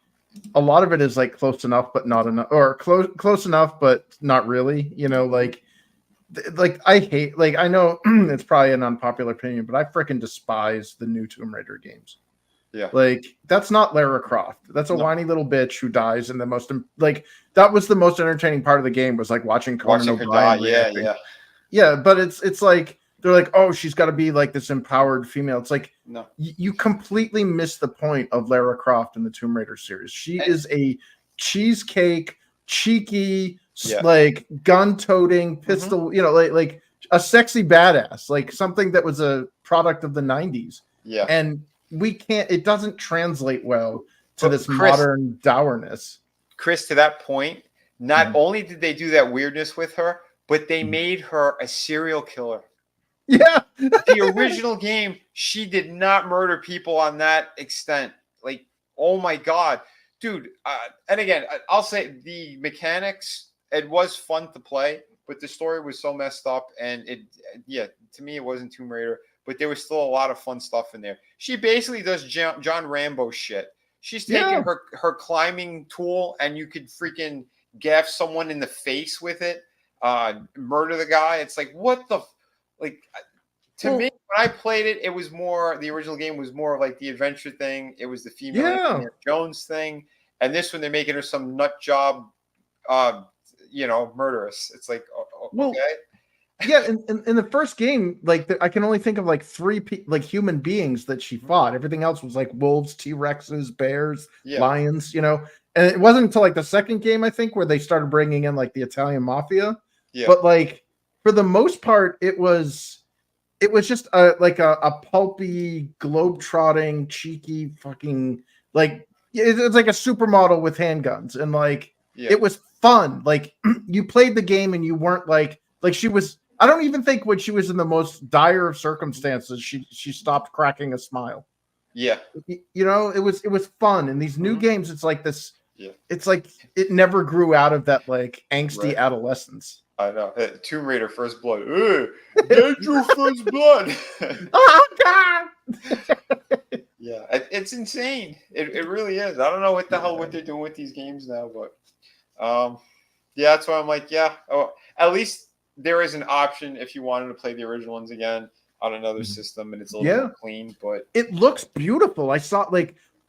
a lot of it is like close enough but not enough, or close enough but not really. Like I hate, like I know it's probably an unpopular opinion, but I freaking despise the new Tomb Raider games. Yeah, like that's not Lara Croft. That's a whiny little bitch who dies, and the most that was the most entertaining part of the game was like watching Conan O'Brien. Yeah, but it's like they're like, oh, she's got to be like this empowered female. It's like, no, you completely miss the point of Lara Croft in the Tomb Raider series. She is a cheesecake, cheeky, like gun-toting pistol, like a sexy badass, like something that was a product of the 90s. Yeah, and we can't. It doesn't translate well to this modern dourness. Chris, to that point, not only did they do that weirdness with her, but they made her a serial killer. Yeah. The original game, she did not murder people on that extent. Like, oh my God. Dude, and again, I'll say the mechanics, it was fun to play, but the story was so messed up. And to me, it wasn't Tomb Raider. but there was still a lot of fun stuff in there. She basically does John Rambo shit. She's taking her climbing tool, and you could freaking gaff someone in the face with it, murder the guy. It's like, what the, like, to me, when I played it, it was more, the original game was more like the adventure thing. It was the female Indiana Jones thing. And this one, they're making her some nut job, murderous. It's like, okay. Yeah, in the first game, like I can only think of like three human beings that she fought. Everything else was like wolves, T-Rexes, bears, lions, And it wasn't until like the second game, I think, where they started bringing in like the Italian mafia. Yeah. But like for the most part, it was just a pulpy, globe-trotting, cheeky fucking like it's like a supermodel with handguns, and like it was fun. Like you played the game and you weren't like she was. I don't even think when she was in the most dire of circumstances, she stopped cracking a smile. Yeah, it was fun. In these new games, it's like this. Yeah, it's like it never grew out of that like angsty adolescence. I know. Tomb Raider First Blood. Get your first blood. Oh God. Yeah, it's insane. It really is. I don't know what the hell they're doing with these games now, but that's why I'm like, at least there is an option if you wanted to play the original ones again on another system, and it's a little more clean. But it looks beautiful. I saw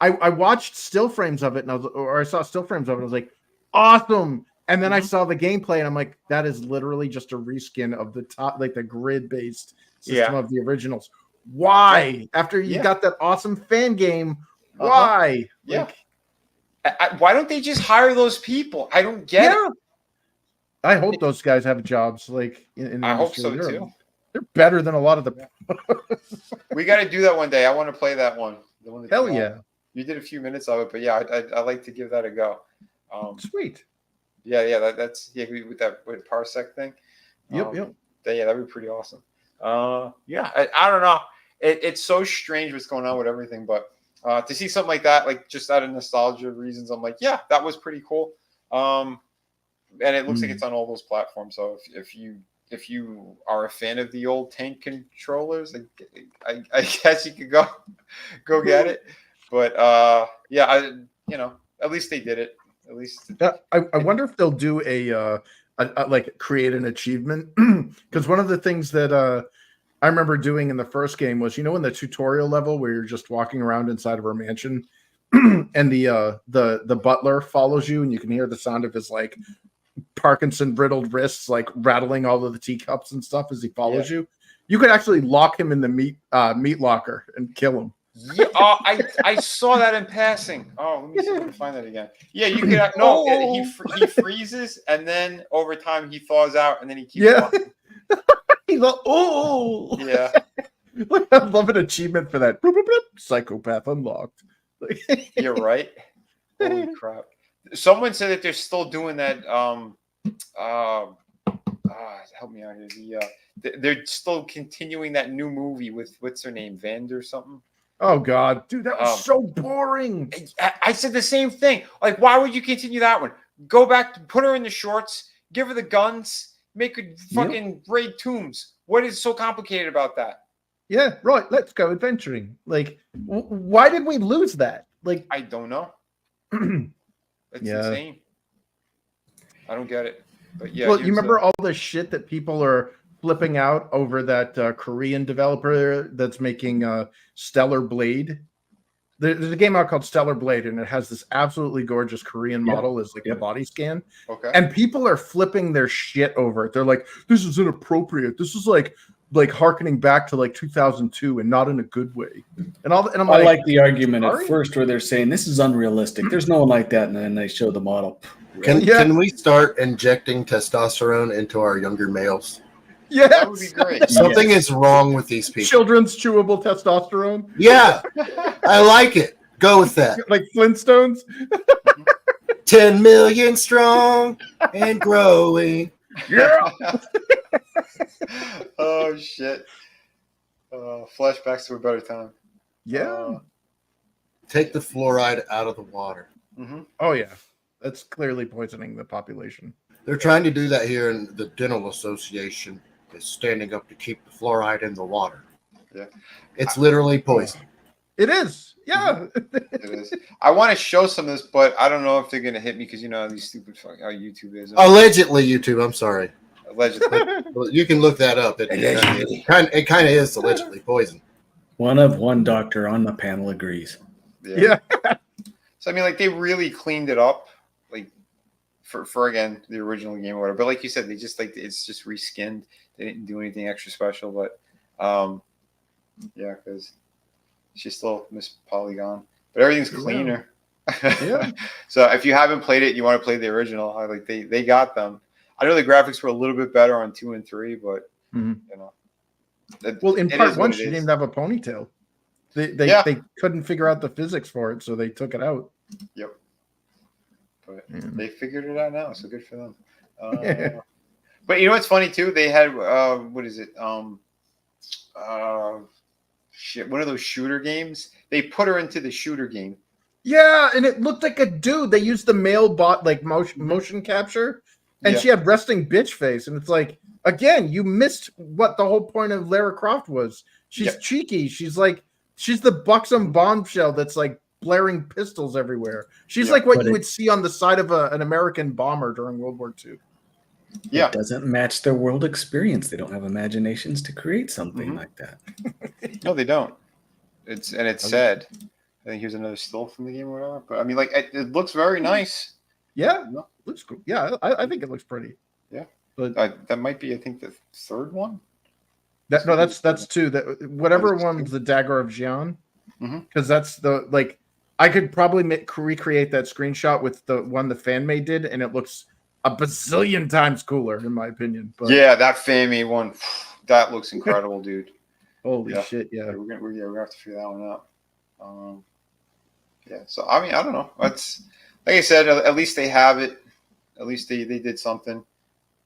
I watched still frames of it, and I saw still frames of it. I was like, awesome. And then I saw the gameplay, and I'm like, that is literally just a reskin of the top, like the grid-based system of the originals. Why? After you got that awesome fan game, why? Why don't they just hire those people? I don't get it. I hope those guys have jobs. Like in the I hope so too. They're better than a lot of the. We got to do that one day. I want to play that one. The one Hell yeah! You did a few minutes of it, but I'd like to give that a go. Sweet. Yeah, that's with that parsec thing. Yep. That'd be pretty awesome. I don't know. It's so strange what's going on with everything, but to see something like that, like just out of nostalgia reasons, I'm like, yeah, that was pretty cool. And it looks like it's on all those platforms. So if you are a fan of the old tank controllers, I guess you could go get it. But at least they did it. At least I wonder if they'll do a like create an achievement, because one of the things that I remember doing in the first game was, in the tutorial level where you're just walking around inside of her mansion, and the butler follows you, and you can hear the sound of his like Parkinson riddled wrists like rattling all of the teacups and stuff as he follows you. You could actually lock him in the meat locker and kill him. Yeah, I saw that in passing. Oh, let me see if I can find that again. Yeah, you could. He freezes, and then over time he thaws out, and then he keeps walking. He's like, oh, yeah. I love an achievement for that. Psychopath unlocked. You're right. Holy crap! Someone said that they're still doing that. Help me out here. They're still continuing that new movie with what's her name, Vand or something. Oh God, dude, that was so boring. I said the same thing. Like, why would you continue that one? Go back to put her in the shorts, give her the guns, make her fucking raid tombs. What is so complicated about that? Yeah, right. Let's go adventuring. Like, why did we lose that? Like, I don't know. That's insane. I don't get it. But yeah, well, you remember all the shit that people are flipping out over that Korean developer that's making Stellar Blade. There's a game out called Stellar Blade, and it has this absolutely gorgeous Korean model as like the body scan. Okay. And people are flipping their shit over it. They're like, this is inappropriate. This is like harkening back to like 2002 and not in a good way. And I'm I like the argument at first where they're saying this is unrealistic. There's no one like that, and then they show the model. Can we start injecting testosterone into our younger males? Yeah, that would be great. Something is wrong with these people. Children's chewable testosterone. Yeah, I like it. Go with that. Like Flintstones. 10 million strong and growing. Yeah. Oh shit. Flashbacks to a better time. Yeah. Take the fluoride out of the water. Mm-hmm. Oh yeah, that's clearly poisoning the population. They're trying to do that here, in the Dental Association is standing up to keep the fluoride in the water. Yeah. It's literally poison. It is. Yeah. It is. I want to show some of this, but I don't know if they're gonna hit me because you know how these stupid fucking how YouTube is. Allegedly, YouTube. I'm sorry. Allegedly. Well, you can look that up. It kind of is allegedly poison. One doctor on the panel agrees. Yeah. So I mean, like they really cleaned it up, like for again the original game or whatever. But like you said, they just like it's just reskinned. They didn't do anything extra special, but yeah, because she's still Miss Polygon, but everything's cleaner. Yeah. So if you haven't played it, you want to play the original. Like they got them. I know the graphics were a little bit better on 2 and 3, but you know. Well, in part 1, she didn't even have a ponytail. They couldn't figure out the physics for it, so they took it out. Yep. But they figured it out now, so good for them. But you know what's funny too? They had what is it? One of those shooter games. They put her into the shooter game. Yeah, and it looked like a dude. They used the male bot like motion capture, and she had resting bitch face, and it's like, again, you missed what the whole point of Lara Croft was. She's cheeky. She's the buxom bombshell that's like blaring pistols everywhere. She's like what you would see on the side of an American bomber during World War II. Yeah, it doesn't match their world experience. They don't have imaginations to create something like that. No, they don't. It's sad. I think here's another still from the game or whatever. But I mean, like it looks very nice. Yeah, looks cool. Yeah, I think it looks pretty. Yeah, but that might be, I think, the third one. That's two. That whatever one's the Dagger of Xi'an, because that's the like I could probably recreate that screenshot with the one the fan made did, and it looks a bazillion times cooler in my opinion. But yeah, that fan made one that looks incredible, dude. Holy shit! Yeah, we're gonna have to figure that one out. Yeah, so I mean, I don't know. That's like I said. At least they have it. At least they did something.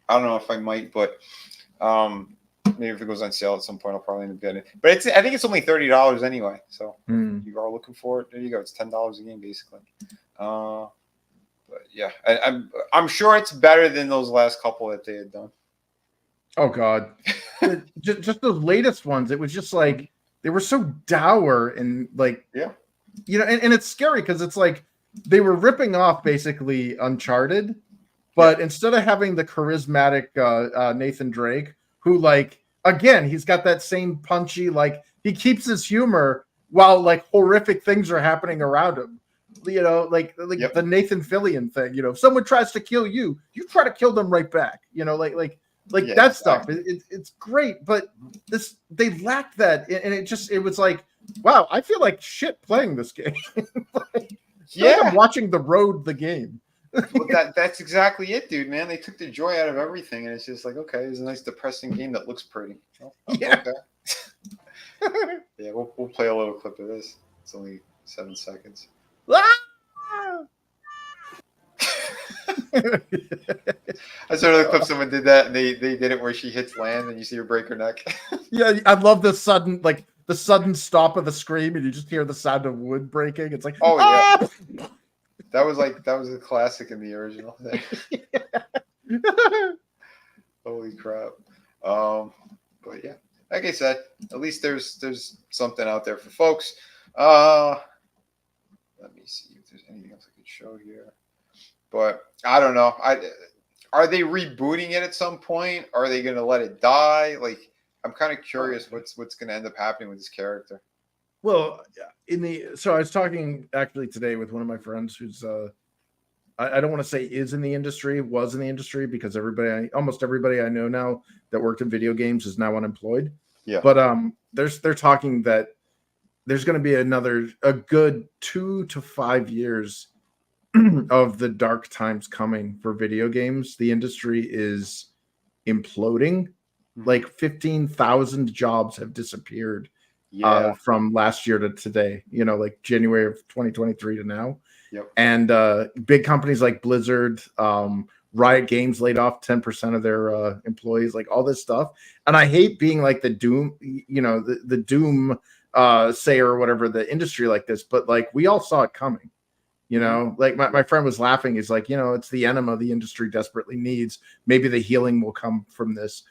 I don't know if I might, but maybe if it goes on sale at some point, I'll probably end up getting it. But I think it's only $30 anyway. So if you are looking for it, there you go. It's $10 a game basically. But yeah, I'm sure it's better than those last couple that they had done. Oh God, just those latest ones. It was just like they were so dour and like you know, and it's scary because it's like they were ripping off basically Uncharted. But instead of having the charismatic Nathan Drake, who like again, he's got that same punchy, like he keeps his humor while like horrific things are happening around him. You know, like the Nathan Fillion thing. You know, if someone tries to kill you, you try to kill them right back. You know, like that stuff. It's great, but they lacked that, and it was like, wow, I feel like shit playing this game. Like I'm watching The Road, the game. Well, that's exactly it, dude, man. They took the joy out of everything, and it's just like, okay, it's a nice depressing game that looks pretty. Oh, yeah. Okay. Yeah, we'll play a little clip of this. It's only 7 seconds. I saw another clip. Someone did that, and they did it where she hits land, and you see her break her neck. Yeah, I love the sudden stop of the scream, and you just hear the sound of wood breaking. It's like, yeah. That was a classic in the original thing. Holy crap. But yeah, like I said, at least there's something out there for folks. Let me see if there's anything else I could show here. But I don't know. Are they rebooting it at some point? Are they going to let it die? Like, I'm kind of curious what's going to end up happening with this character. Well, so I was talking actually today with one of my friends who's I don't want to say was in the industry because almost everybody I know now that worked in video games is now unemployed. Yeah. But they're talking that there's going to be a good 2 to 5 years of the dark times coming for video games. The industry is imploding. Like 15,000 jobs have disappeared. From last year to today, you know, like January of 2023 to now. Yep. And big companies like Blizzard, Riot Games laid off 10% of their employees, like all this stuff. And I hate being like the doom, you know, the doom sayer or whatever, the industry like this, but like we all saw it coming, you know, like my friend was laughing. He's like, you know, it's the enema the industry desperately needs. Maybe the healing will come from this.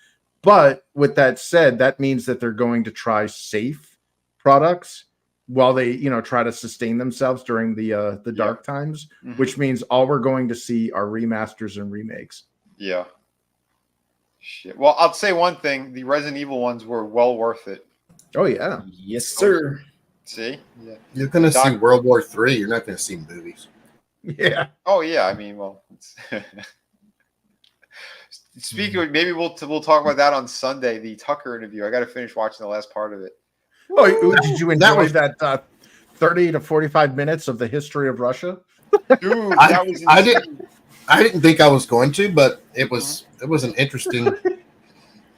But with that said, that means that they're going to try safe products while they, try to sustain themselves during the dark times, which means all we're going to see are remasters and remakes. Yeah. Shit. Well, I'll say one thing: the Resident Evil ones were well worth it. Oh yeah, yes, sir. See, yeah. You're gonna see World War III. You're not gonna see movies. Yeah. Oh yeah. I mean, well. Speaking of, maybe we'll talk about that on Sunday. The Tucker interview. I got to finish watching the last part of it. Oh, did you enjoy that 30 to 45 minutes of the history of Russia? Dude, that was insane. I didn't think I was going to, but it was an interesting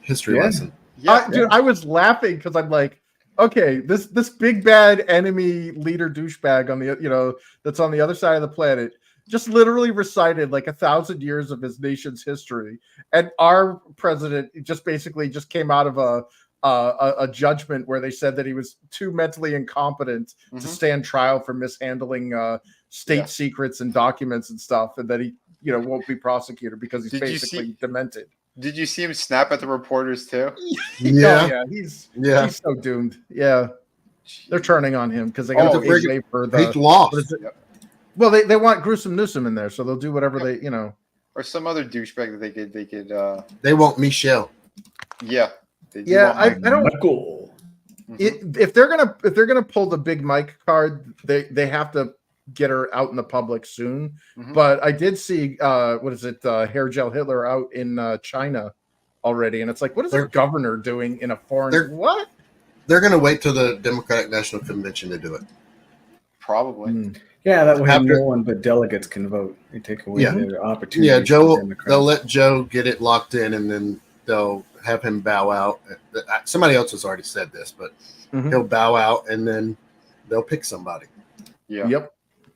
history lesson. Yeah, dude, I was laughing because I'm like, okay, this big bad enemy leader douchebag on the that's on the other side of the planet just literally recited like 1,000 years of his nation's history, and our president just basically just came out of a judgment where they said that he was too mentally incompetent to stand trial for mishandling state secrets and documents and stuff, and that he won't be prosecuted because he's basically demented. Did you see him snap at the reporters too? Yeah, he's so doomed. Yeah, they're turning on him because they got to pay for the he's lost. Well, they want Gruesome Newsom in there, so they'll do whatever they or some other douchebag that they could. They want Michelle. Yeah. I don't. Michael. If they're gonna pull the big Mike card, they have to get her out in the public soon. But I did see Hair Gel Hitler out in China already, and it's like, what is their governor doing in a foreign? What? They're gonna wait till the Democratic National Convention to do it. Probably. Yeah, that way no one but delegates can vote. They take away their opportunity. Yeah, they'll let Joe get it locked in, and then they'll have him bow out. Somebody else has already said this, but he'll bow out, and then they'll pick somebody. Yeah. Yep.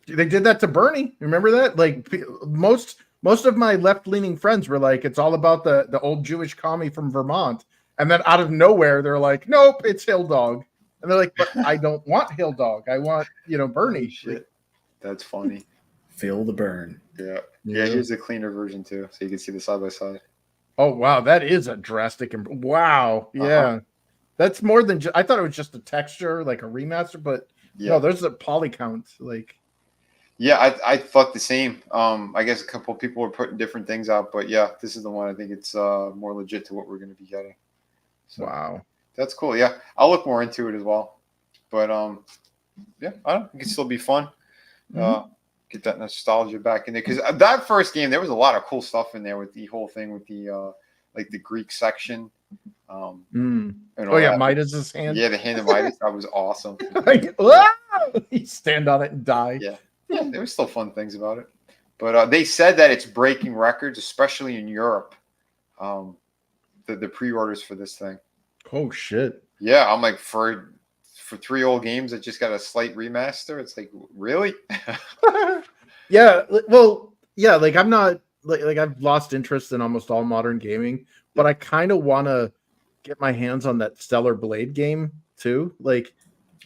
They did that to Bernie. Remember that? Like most of my left-leaning friends were like, it's all about the old Jewish commie from Vermont. And then out of nowhere, they're like, nope, it's Hill Dog. And they're like, but I don't want Hill Dog. I want, Bernie. Shit. That's funny. Feel the burn. Yeah. Here's a cleaner version too, so you can see the side by side. Oh wow, that is a drastic. Wow, yeah, that's more than. I thought it was just a texture, like a remaster, but no, there's a poly count. Like, yeah, I thought the same. I guess a couple of people were putting different things out, but yeah, this is the one. I think it's more legit to what we're going to be getting. So, wow, that's cool. Yeah, I'll look more into it as well. But yeah, I don't think it can still be fun. Get that nostalgia back in there, because that first game, there was a lot of cool stuff in there with the whole thing with the like the Greek section. Midas' hand. Yeah, the hand of Midas. That was awesome. You stand on it and die. Yeah, there were still fun things about it, but they said that it's breaking records, especially in Europe. The pre-orders for this thing. Oh shit! Yeah, I'm like for 3 old games that just got a slight remaster. It's like, really? Yeah. Well, yeah. Like I'm not like I've lost interest in almost all modern gaming, but I kind of want to get my hands on that Stellar Blade game too. Like,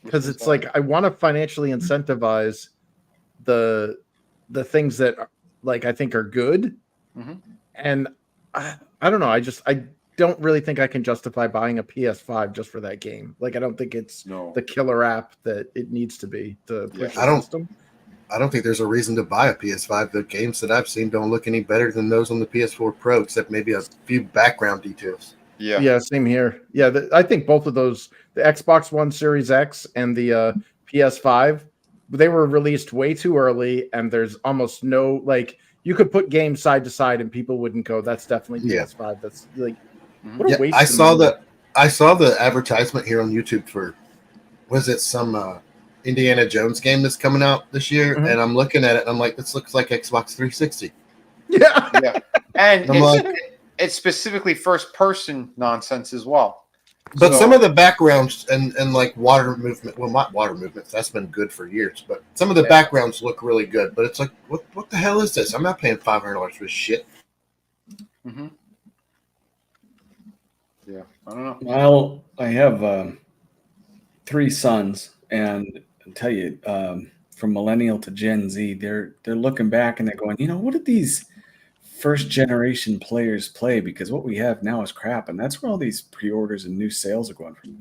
because it's like I want to financially incentivize the things that like I think are good, and I don't know. I don't really think I can justify buying a PS5 just for that game. Like, I don't think it's the killer app that it needs to be to push the system. I don't think there's a reason to buy a PS5. The games that I've seen don't look any better than those on the PS4 Pro, except maybe a few background details. Yeah, same here. Yeah, I think both of those, the Xbox One Series X and the PS5, they were released way too early, and there's almost no, like, you could put games side to side and people wouldn't go, that's definitely PS5. That's like, what a waste. I saw the advertisement here on YouTube for, was it some Indiana Jones game that's coming out this year? And I'm looking at it and I'm like, this looks like Xbox 360. Yeah. And it's specifically first person nonsense as well. But some of the backgrounds and like water movement, well, not water movements, that's been good for years, but some of the backgrounds look really good. But it's like, what the hell is this? I'm not paying $500 for this shit. Yeah, I don't know. Well, I have 3 sons, and I'll tell you, from millennial to Gen Z, they're looking back and they're going, what did these first generation players play, because what we have now is crap, and that's where all these pre-orders and new sales are going from.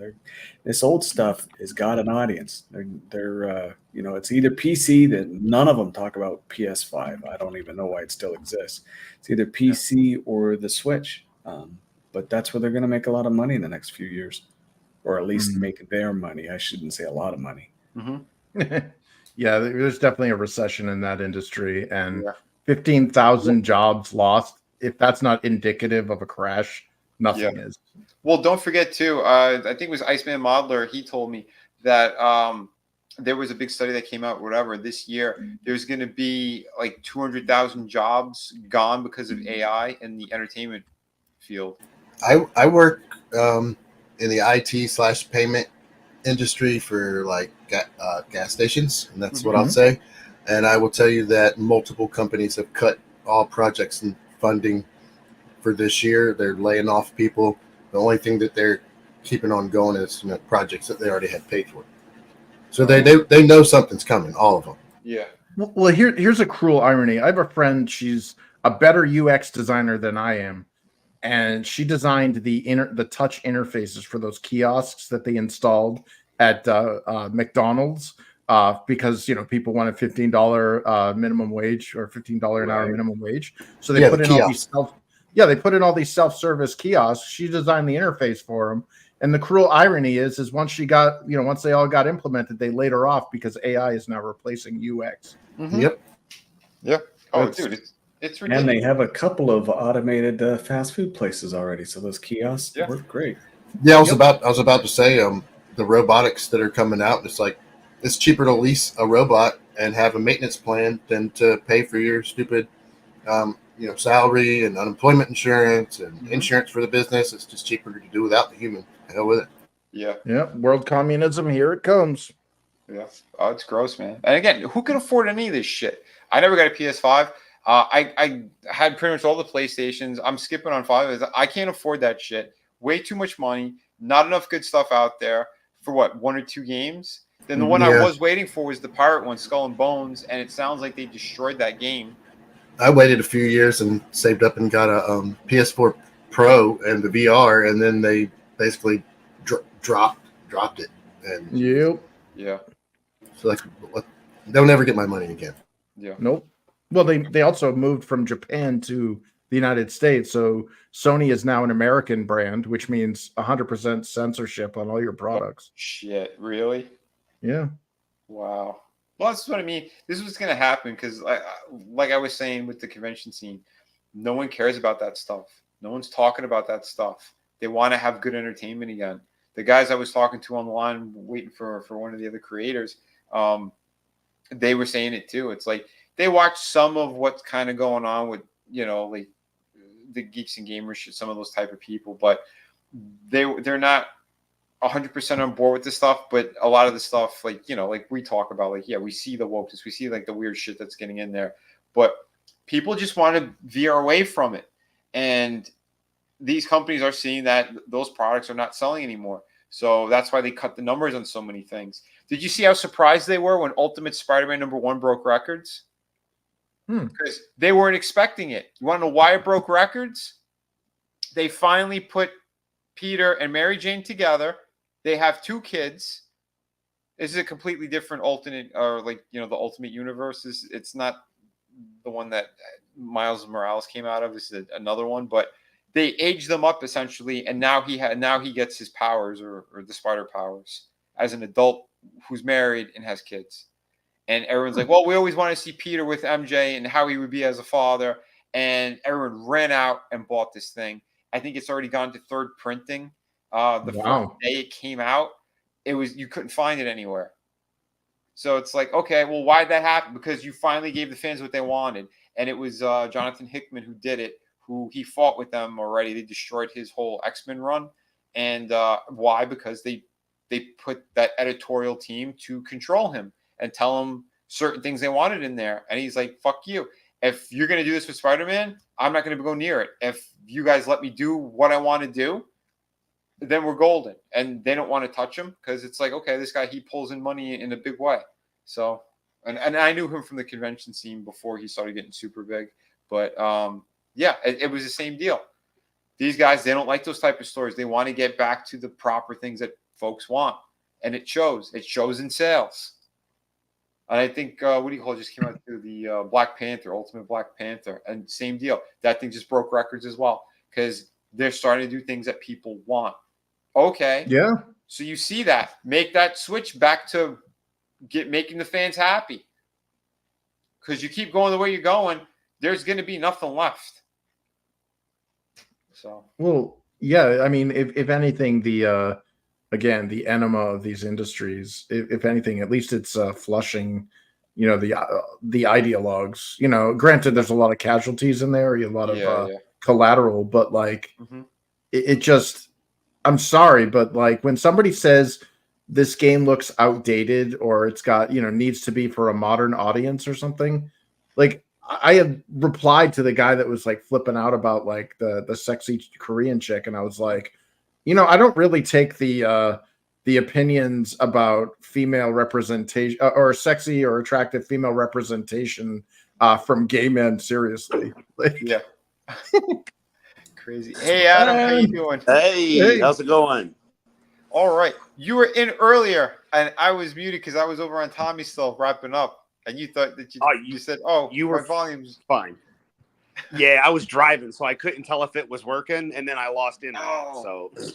This old stuff has got an audience. They're it's either PC, that none of them talk about PS5. I don't even know why it still exists. It's either PC or the Switch, but that's where they're going to make a lot of money in the next few years, or at least make their money. I shouldn't say a lot of money. Yeah, there's definitely a recession in that industry, and 15,000 jobs lost. If that's not indicative of a crash, nothing is. Well, don't forget too. I think it was Iceman Modeler. He told me that there was a big study that came out. Whatever this year, there's going to be like 200,000 jobs gone because of AI in the entertainment field. I work in the IT/payment industry for like gas stations, and that's what I'll say. And I will tell you that multiple companies have cut all projects and funding for this year. They're laying off people. The only thing that they're keeping on going is projects that they already had paid for. So they know something's coming, all of them. Yeah. Well, here's a cruel irony. I have a friend. She's a better UX designer than I am, and she designed the touch interfaces for those kiosks that they installed at McDonald's because people wanted $15 minimum wage or $15 an hour minimum wage. So they put in all these they put in all these self-service kiosks. She designed the interface for them. And the cruel irony is once she got, once they all got implemented, they laid her off because AI is now replacing UX. Yep. Oh, dude, it's ridiculous. And they have a couple of automated fast food places already, so those kiosks work great. Yeah, I was about to say the robotics that are coming out. It's like it's cheaper to lease a robot and have a maintenance plan than to pay for your stupid, salary and unemployment insurance and insurance for the business. It's just cheaper to do without the human. Hell with it. Yeah. World communism, here it comes. Yeah. Oh, it's gross, man. And again, who can afford any of this shit? I never got a PS5. I had pretty much all the PlayStations. I'm skipping on 5. I can't afford that shit. Way too much money. Not enough good stuff out there for 1 or 2 games. Then the one I was waiting for was the pirate one, Skull and Bones, and it sounds like they destroyed that game. I waited a few years and saved up and got a PS4 Pro and the VR, and then they basically dropped it. And yeah. So they'll never get my money again. Yeah. Nope. Well, they also moved from Japan to the United States, so Sony is now an American brand, which means 100% censorship on all your products. Shit, really? Yeah. Wow. Well, that's what I mean. This is what's going to happen because, like I was saying with the convention scene, no one cares about that stuff. No one's talking about that stuff. They want to have good entertainment again. The guys I was talking to on the line, waiting for one of the other creators, they were saying it too. It's like they watch some of what's kind of going on with, like the geeks and gamers shit, some of those type of people, but they're not 100% on board with this stuff. But a lot of the stuff, like we talk about, we see the wokeness, we see like the weird shit that's getting in there, but people just want to veer away from it. And these companies are seeing that those products are not selling anymore. So that's why they cut the numbers on so many things. Did you see how surprised they were when Ultimate Spider-Man #1 broke records? Because they weren't expecting it. You want to know why it broke records? They finally put Peter and Mary Jane together. They have 2 kids. This is a completely different alternate, or the Ultimate Universe. It's not the one that Miles Morales came out of. This is another one, but they aged them up essentially, and now he gets his powers or the spider powers as an adult who's married and has kids. And everyone's like, well, we always want to see Peter with MJ and how he would be as a father. And everyone ran out and bought this thing. I think it's already gone to 3rd printing. The first day it came out, you couldn't find it anywhere. So it's like, okay, well, why'd that happen? Because you finally gave the fans what they wanted. And it was Jonathan Hickman who did it, who he fought with them already. They destroyed his whole X-Men run. And why? Because they put that editorial team to control him and tell him certain things they wanted in there. And he's like, fuck you. If you're going to do this with Spider-Man, I'm not going to go near it. If you guys let me do what I want to do, then we're golden. And they don't want to touch him because it's like, okay, this guy, he pulls in money in a big way. So, and I knew him from the convention scene before he started getting super big. But Yeah, it was the same deal. These guys, they don't like those type of stories. They want to get back to the proper things that folks want. And it shows. It shows in sales. And I think, what do you call it, just came out to the Black Panther, Ultimate Black Panther. And same deal. That thing just broke records as well. Because they're starting to do things that people want. Okay. Yeah. So you see that. Make that switch back to making the fans happy. Because you keep going the way you're going, there's going to be nothing left. So. Well, yeah. I mean, if anything, again, the enema of these industries, if anything, at least it's flushing, the ideologues. Granted, there's a lot of casualties in there, a lot of collateral, but like it just, I'm sorry, but like when somebody says this game looks outdated or it's got, needs to be for a modern audience or something, like I have replied to the guy that was like flipping out about like the sexy Korean chick, and I was like, I don't really take the opinions about female representation or sexy or attractive female representation from gay men seriously. Like, yeah. Crazy. Hey, Adam, how you doing? Hey, how's it going? All right. You were in earlier, and I was muted because I was over on Tommy's still wrapping up, and you thought that you said, you were my volume's fine. Yeah, I was driving, so I couldn't tell if it was working, and then I lost internet.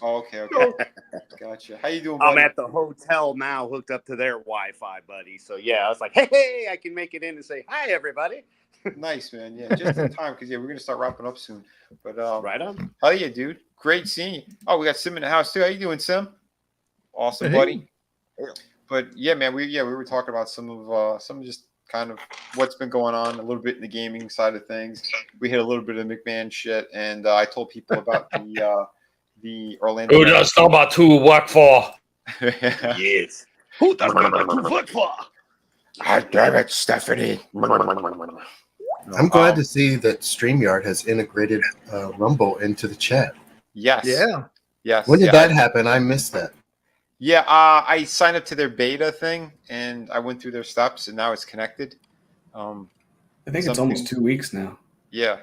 Okay. Gotcha. How you doing, buddy? I'm at the hotel now, hooked up to their Wi-Fi, buddy. So yeah, I was like, hey, I can make it in and say hi, everybody. Nice, man. Yeah, just in time because we're gonna start wrapping up soon. But right on. How you, dude? Great seeing you. Oh, we got Sim in the house too. How you doing, Sim? Awesome, buddy. But yeah, man, we were talking about some just kind of what's been going on a little bit in the gaming side of things. We hit a little bit of McMahon shit, and I told people about the Orlando. Who does know about two work for? Yes. Who does know about two work for? God damn it, Stephanie. I'm glad to see that StreamYard has integrated Rumble into the chat. Yes. Yeah. Yes. When did that happen? I missed that. Yeah, I signed up to their beta thing, and I went through their steps, and now it's connected. I think it's almost 2 weeks now. Yeah.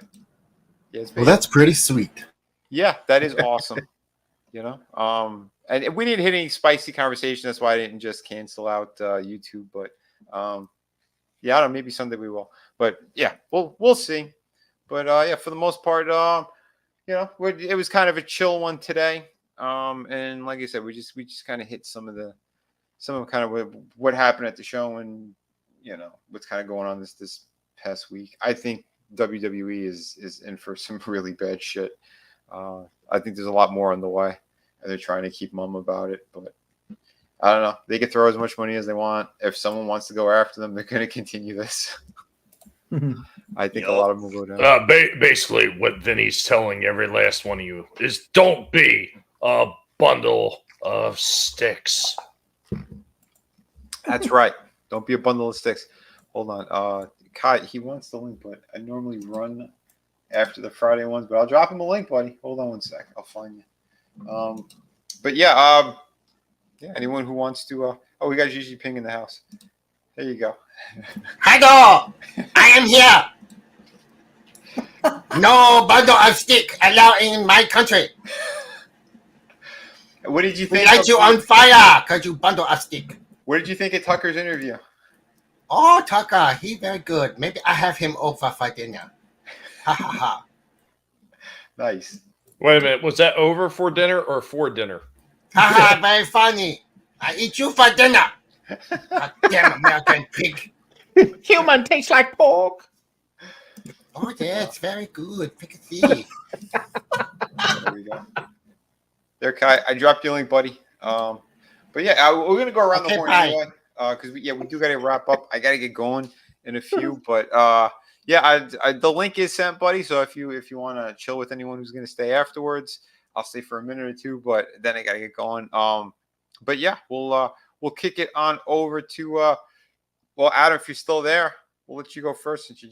It's well, that's pretty sweet. Yeah, that is awesome. And we didn't hit any spicy conversation. That's why I didn't just cancel out YouTube. But yeah, I don't know. Maybe someday we will. But yeah, we'll see. But yeah, for the most part, it was kind of a chill one today. And like I said, we just kind of hit some of kind of what happened at the show, and what's kind of going on this past week. I think WWE is in for some really bad shit. I think there's a lot more on the way, and they're trying to keep mum about it. But I don't know. They can throw as much money as they want. If someone wants to go after them, they're going to continue this. I think a lot of them will go down. Basically, what Vinny's telling every last one of you is don't be a bundle of sticks. That's right. Don't be a bundle of sticks. Hold on. Kai, he wants the link, but I normally run after the Friday ones, but I'll drop him a link, buddy. Hold on 1 sec. I'll find you. But yeah, anyone who wants to, we got Gigi Ping in the house. There you go. Hello, I am here. No bundle of stick allowed in my country. What did you We think? light you on fire because you bundle of stick. What did you think of Tucker's interview? Oh, Tucker, he very good. Maybe I have him over for dinner. Ha ha ha. Nice. Wait a minute. Was that over for dinner or for dinner? Ha ha, very funny. I eat you for dinner. God damn American pig. Human tastes like pork. Oh, yeah, it's very good. Pick a see. There we go. There, Kai. I dropped your link, buddy. But yeah, we're gonna go around the horn anyway, because we do gotta wrap up. I gotta get going in a few, but yeah, the link is sent, buddy. So if you want to chill with anyone who's gonna stay afterwards, I'll stay for a minute or two, but then I gotta get going. But yeah, we'll kick it on over to Adam, if you're still there, we'll let you go first since you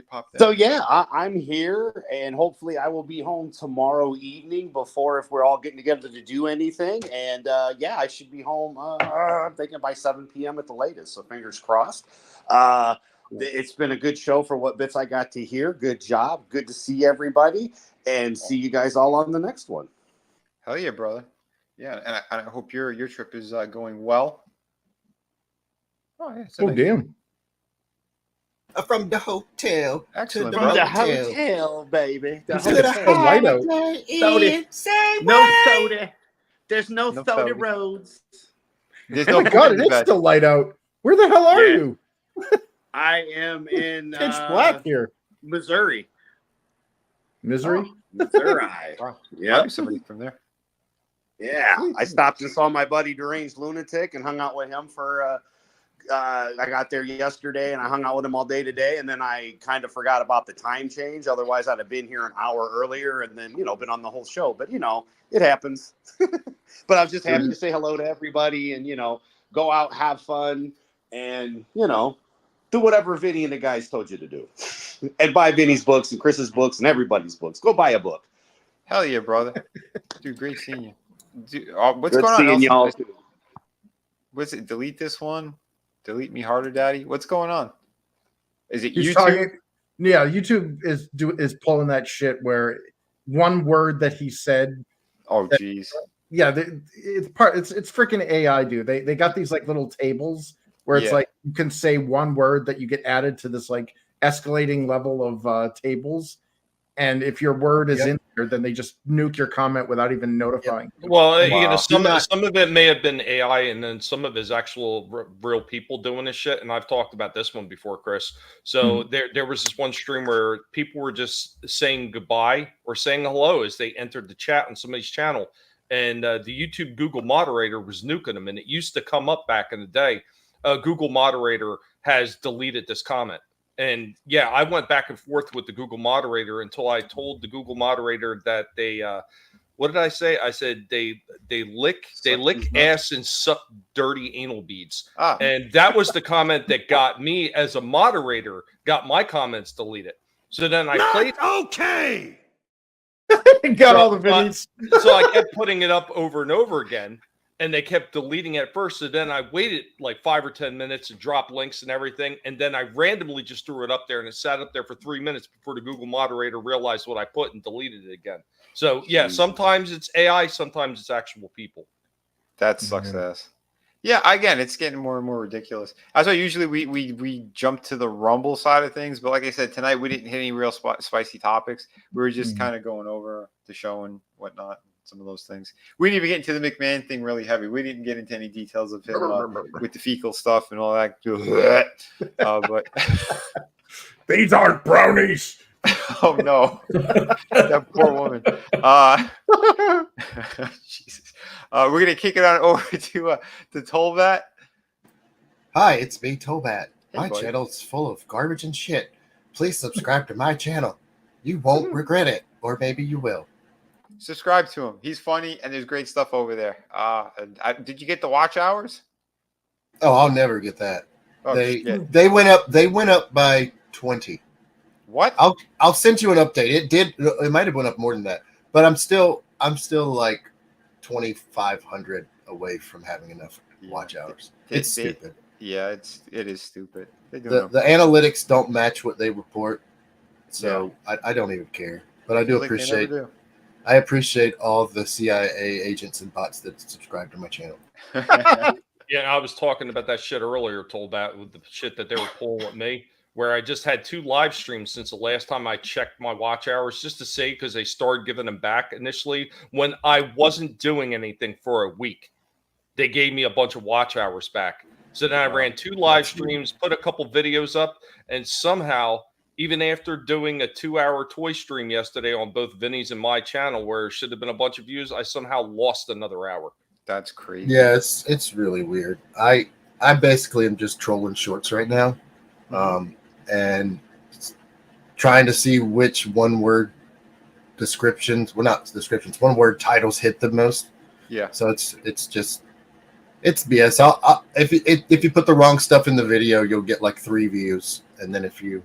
popped in. So yeah, I'm here, and hopefully I will be home tomorrow evening before if we're all getting together to do anything. And yeah, I should be home. I'm thinking by 7 p.m. at the latest. So fingers crossed. it's been a good show for what bits I got to hear. Good job. Good to see everybody, and see you guys all on the next one. Hell yeah, brother. Yeah, and I hope your trip is going well. Oh yeah. Oh damn. From the hotel. Excellent, To From the brother. hotel, baby. The He said it's hotel. still light out. Soda. Say No what? soda. There's no No soda soda. roads. There's Oh no my god, food in it the is bed. still light out. Where the hell are Yeah. you? I am in Pitch black here. Missouri. Misery. Missouri. Wow. Yeah. I'm somebody from there. Yeah. Sweet. I stopped and saw my buddy Deranged Lunatic and hung out with him for I got there yesterday and I hung out with him all day today, and then I kind of forgot about the time change. Otherwise, I'd have been here an hour earlier and then, been on the whole show. But, it happens. But I was just happy to say hello to everybody and, go out, have fun, and, do whatever Vinny and the guys told you to do. And buy Vinny's books and Chris's books and everybody's books. Go buy a book. Hell yeah, brother. Dude, great seeing you. Dude, what's Good going on? seeing y'all. Nelson? What's it? Delete this one? Delete me harder, daddy? What's going on? Is it He's YouTube? talking. Yeah, YouTube is pulling that shit where one word that he said. Oh, jeez. Yeah, it's freaking AI, dude. They got these like little tables where it's Yeah. like you can say one word that you get added to this like escalating level of tables, and if your word is in there, then they just nuke your comment without even notifying. Well, Wow. some of it may have been AI, and then some of it is actual real people doing this shit. And I've talked about this one before, Chris. So there was this one stream where people were just saying goodbye or saying hello as they entered the chat on somebody's channel, and the YouTube Google moderator was nuking them. And it used to come up back in the day. Google moderator has deleted this comment. And yeah, I went back and forth with the Google moderator until I told the Google moderator that they, what did I say? I said they lick ass and suck dirty anal beads. And that was the comment that got me as a moderator, got my comments deleted. So then I played. Okay. Got all the videos. So I kept putting it up over and over again. And they kept deleting it at first. So then I waited like 5 or 10 minutes to drop links and everything. And then I randomly just threw it up there, and it sat up there for 3 minutes before the Google moderator realized what I put and deleted it again. So yeah, sometimes it's AI, sometimes it's actual people. That sucks ass. Yeah, again, it's getting more and more ridiculous. That's why usually we jump to the Rumble side of things. But like I said, tonight we didn't hit any real spicy topics. We were just kind of going over the show and whatnot. Some of those things. We didn't even get into the McMahon thing really heavy. We didn't get into any details of him with the fecal stuff and all that. But These aren't brownies. oh no, that poor woman. Jesus. We're gonna kick it on over to Tolbat. Hi, it's me, Tobat. Hey, My buddy. channel's full of garbage and shit. Please subscribe to my channel. You won't regret it, or maybe you will. Subscribe to him. He's funny and there's great stuff over there. Did you get the watch hours? Oh, I'll never get that. Oh, shit. They went up by 20. What? I'll send you an update. It might have went up more than that, but I'm still like 2,500 away from having enough watch hours. It's stupid. Yeah, it is stupid. The analytics don't match what they report, so I don't even care. But I do appreciate. I appreciate all the CIA agents and bots that subscribe to my channel. Yeah, I was talking about that shit earlier, told that with the shit that they were pulling at me, where I just had 2 live streams since the last time I checked my watch hours, just to say, because they started giving them back initially when I wasn't doing anything for a week. They gave me a bunch of watch hours back. So then I ran 2 live streams, put a couple videos up, and somehow, even after doing a 2-hour toy stream yesterday on both Vinny's and my channel, where it should have been a bunch of views, I somehow lost another hour. That's crazy. Yeah, it's really weird. I basically am just trolling shorts right now, and trying to see which one-word descriptions, well, not descriptions, one-word titles hit the most. Yeah. So it's BS. If you put the wrong stuff in the video, you'll get like 3 views, and then if you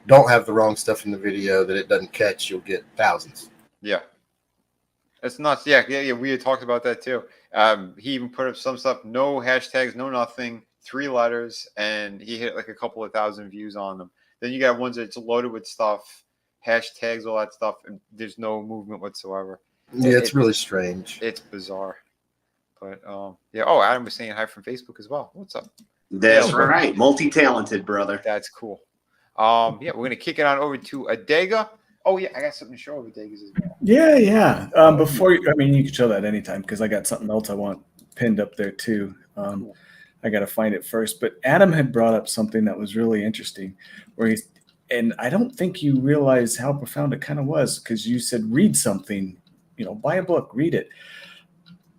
don't have the wrong stuff in the video that it doesn't catch, you'll get thousands. Yeah. It's nuts. Yeah. We had talked about that too. He even put up some stuff, no hashtags, no nothing, 3 letters, and he hit like a couple of thousand views on them. Then you got ones that's loaded with stuff, hashtags, all that stuff, and there's no movement whatsoever. Yeah, it's really strange. It's bizarre. But yeah. Oh, Adam was saying hi from Facebook as well. What's up? That's right. Multi-talented, brother. That's cool. Yeah, we're gonna kick it on over to Adega. Oh yeah, I got something to show over Adega's as well. Yeah. Before you can show that anytime because I got something else I want pinned up there too. Cool. I got to find it first. But Adam had brought up something that was really interesting, and I don't think you realize how profound it kind of was because you said read something, buy a book, read it.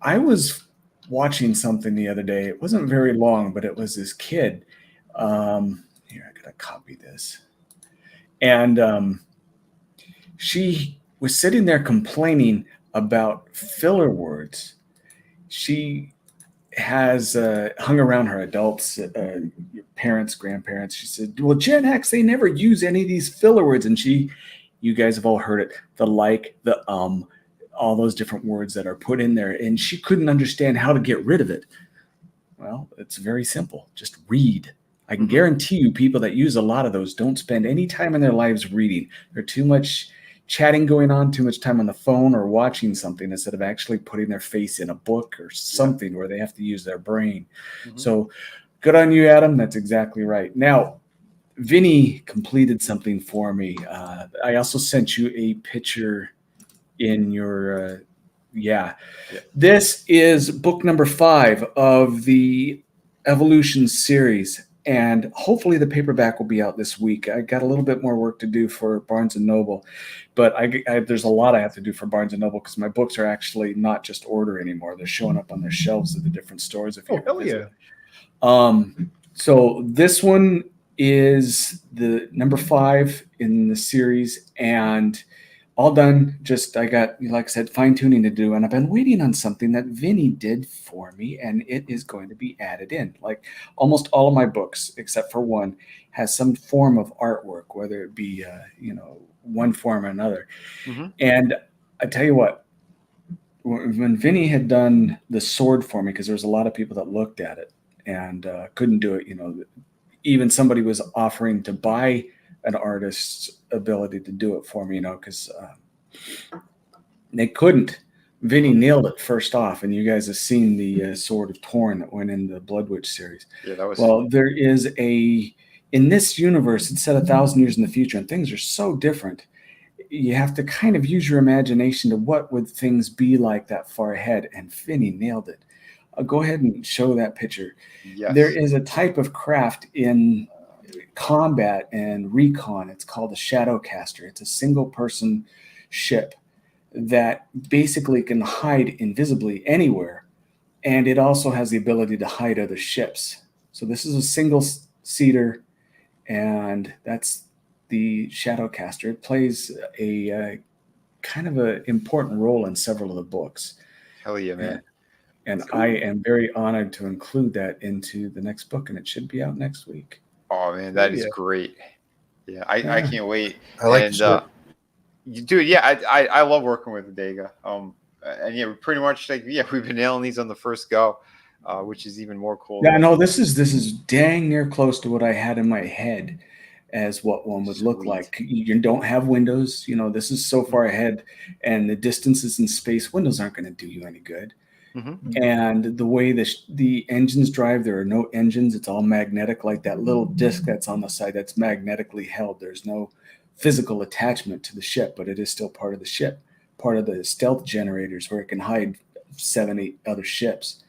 I was watching something the other day. It wasn't very long, but it was this kid. Here, I gotta copy this. And she was sitting there complaining about filler words. She has hung around her adults, parents, grandparents. She said, well, Gen X, they never use any of these filler words. And you guys have all heard it, the like, the all those different words that are put in there. And she couldn't understand how to get rid of it. Well, it's very simple. Just read. I can guarantee you people that use a lot of those don't spend any time in their lives reading. There's too much chatting going on, too much time on the phone or watching something instead of actually putting their face in a book or something where they have to use their brain. So good on you, Adam. That's exactly right. Now, Vinny completed something for me. I also sent you a picture in your This is book number 5 of the Evolution series, and hopefully the paperback will be out this week. I got a little bit more work to do for Barnes & Noble, but there's a lot I have to do for Barnes & Noble because my books are actually not just order anymore. They're showing up on their shelves at the different stores. So this one is the number 5 in the series, and all done. Just I got, like I said, fine tuning to do, and I've been waiting on something that Vinny did for me, and it is going to be added in. Like almost all of my books, except for one, has some form of artwork, whether it be one form or another. And I tell you what, when Vinny had done the sword for me, because there was a lot of people that looked at it and couldn't do it, even somebody was offering to buy an artist's ability to do it for me, because they couldn't. Vinny nailed it first off, and you guys have seen the Sword of Torn that went in the Blood Witch series. Yeah, that was. Well, there is in this universe, it's set 1,000 years in the future, and things are so different. You have to kind of use your imagination to what would things be like that far ahead, and Vinny nailed it. I'll go ahead and show that picture. Yes. There is a type of craft in combat and recon. It's called a Shadowcaster. It's a single person ship that basically can hide invisibly anywhere, and it also has the ability to hide other ships. So this is a single seater, and that's the Shadowcaster. It plays a kind of an important role in several of the books. Hell yeah, man. And cool. I am very honored to include that into the next book, and it should be out next week. Oh man, that is great. Yeah, I can't wait. I like dude, yeah, I love working with Adega. And yeah, pretty much we've been nailing these on the first go, which is even more cool. Yeah, no, this is dang near close to what I had in my head as what one would look like. You don't have windows, this is so far ahead, and the distances in space, windows aren't going to do you any good. And the way the engines drive, there are no engines. It's all magnetic, like that little disc that's on the side that's magnetically held. There's no physical attachment to the ship, but it is still part of the ship, part of the stealth generators where it can hide 7, 8 other ships.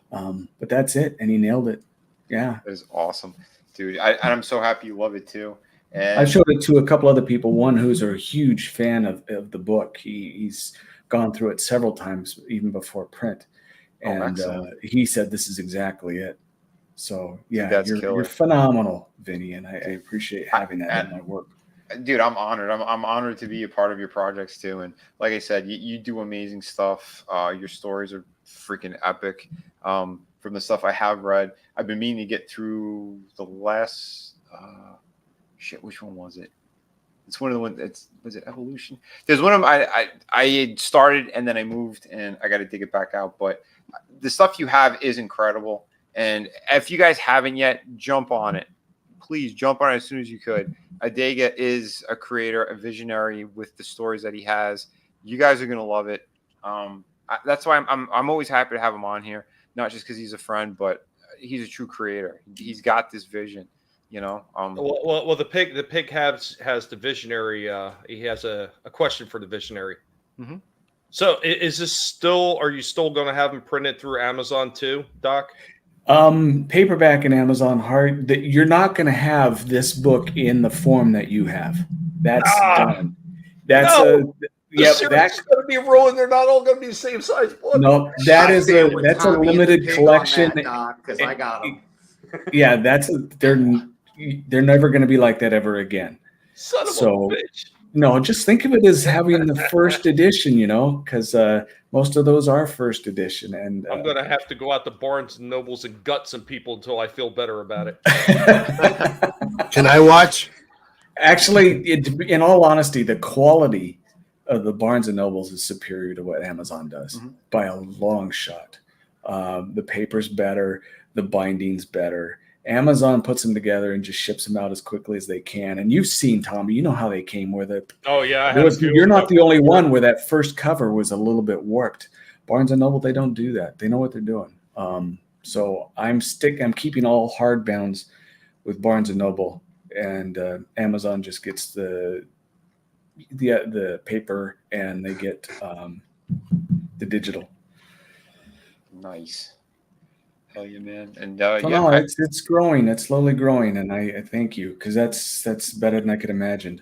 But that's it, and he nailed it. Yeah, that is awesome, dude. I'm so happy you love it too. And I showed it to a couple other people. One who's a huge fan of the book. He's gone through it several times, even before print, and he said this is exactly it. So yeah, you're phenomenal, Vinny, and I appreciate having that in my work. Dude, I'm honored. I'm honored to be a part of your projects too. And like I said, you do amazing stuff. Your stories are freaking epic. From the stuff I have read, I've been meaning to get through the last which one was it? It's one of the ones was it Evolution? There's one of them I had started and then I moved and I got to dig it back out. But the stuff you have is incredible. And if you guys haven't yet, jump on it. Please jump on it as soon as you could. Adega is a creator, a visionary with the stories that he has. You guys are gonna love it. That's why I'm always happy to have him on here, not just because he's a friend, but he's a true creator. He's got this vision, you know. Well, the pig has the visionary. He has a question for the visionary. Mm-hmm. So is this still? Are you still going to have him printed through Amazon too, Doc? Paperback and Amazon hard. You're not going to have this book in the form that you have. That's done. That's That's going to be ruined. They're not all going to be the same size book. No, that's a limited collection. Because I got them. Yeah, they're never going to be like that ever again. Son of a bitch. No, just think of it as having the first edition, you know, because most of those are first edition. And I'm going to have to go out to Barnes and Nobles and gut some people until I feel better about it. Can I watch? Actually, in all honesty, the quality of the Barnes and Nobles is superior to what Amazon does by a long shot. The paper's better, the binding's better. Amazon puts them together and just ships them out as quickly as they can. And you've seen, Tommy, you know how they came with it. Oh, yeah. You're not the only one where that first cover was a little bit warped. Barnes & Noble, they don't do that. They know what they're doing. So I'm keeping all hardbounds with Barnes & Noble, and Amazon just gets the paper, and they get the digital. Nice. Hell yeah, man. And it's growing. It's slowly growing, and I thank you, because that's better than I could imagine.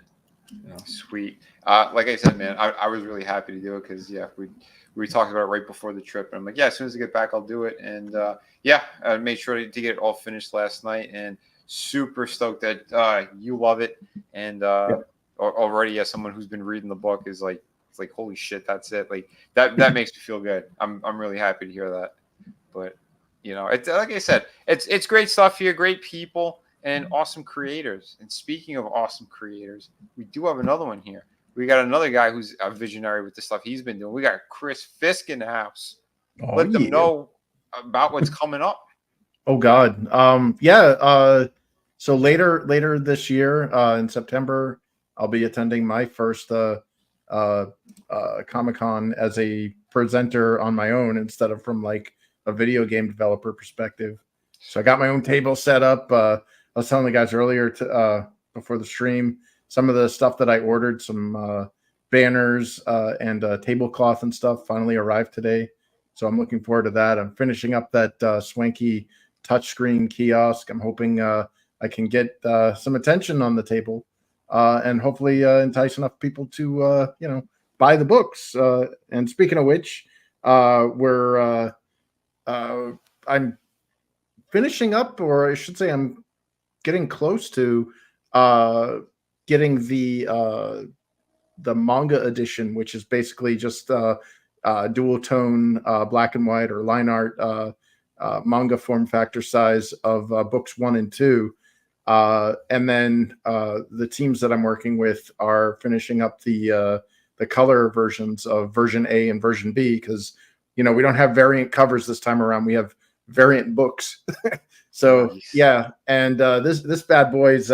You know? Sweet. Like I said, man, I was really happy to do it because we talked about it right before the trip, and I'm like, yeah, as soon as I get back, I'll do it. And I made sure to get it all finished last night, and super stoked that you love it. And already, someone who's been reading the book is like, it's like, holy shit, that's it. Like that makes me feel good. I'm really happy to hear that. But you know, it's like I said, it's great stuff here, great people, and awesome creators. And speaking of awesome creators, we do have another one here. We got another guy who's a visionary with the stuff he's been doing. We got Chris Fisk in the house. Let them know about what's coming up. Oh God, so later this year, in September, I'll be attending my first Comic-Con as a presenter on my own instead of from like a video game developer perspective. So I got my own table set up. I was telling the guys earlier before the stream, some of the stuff that I ordered, some banners and tablecloth and stuff finally arrived today. So I'm looking forward to that. I'm finishing up that swanky touchscreen kiosk. I'm hoping I can get some attention on the table and hopefully entice enough people to, buy the books. And speaking of which, I'm finishing up, or I should say I'm getting close to getting the manga edition, which is basically just dual tone black and white or line art manga form factor size of books 1 and 2. And then the teams that I'm working with are finishing up the color versions of version A and version B, because we don't have variant covers this time around. We have variant books. So nice. Yeah. And this bad boy's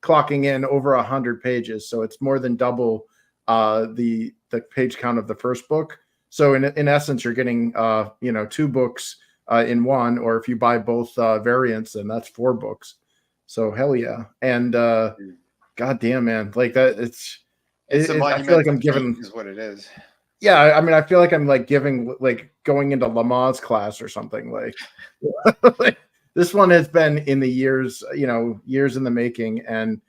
clocking in over 100 pages. So it's more than double the page count of the first book. So in essence, you're getting 2 books in one, or if you buy both variants, then that's 4 books. So hell yeah. And God damn, man, like that I feel like I'm giving is what it is. Yeah, I mean, I feel like I'm like going into Lamaze class or something. Like this one has been in the years in the making, and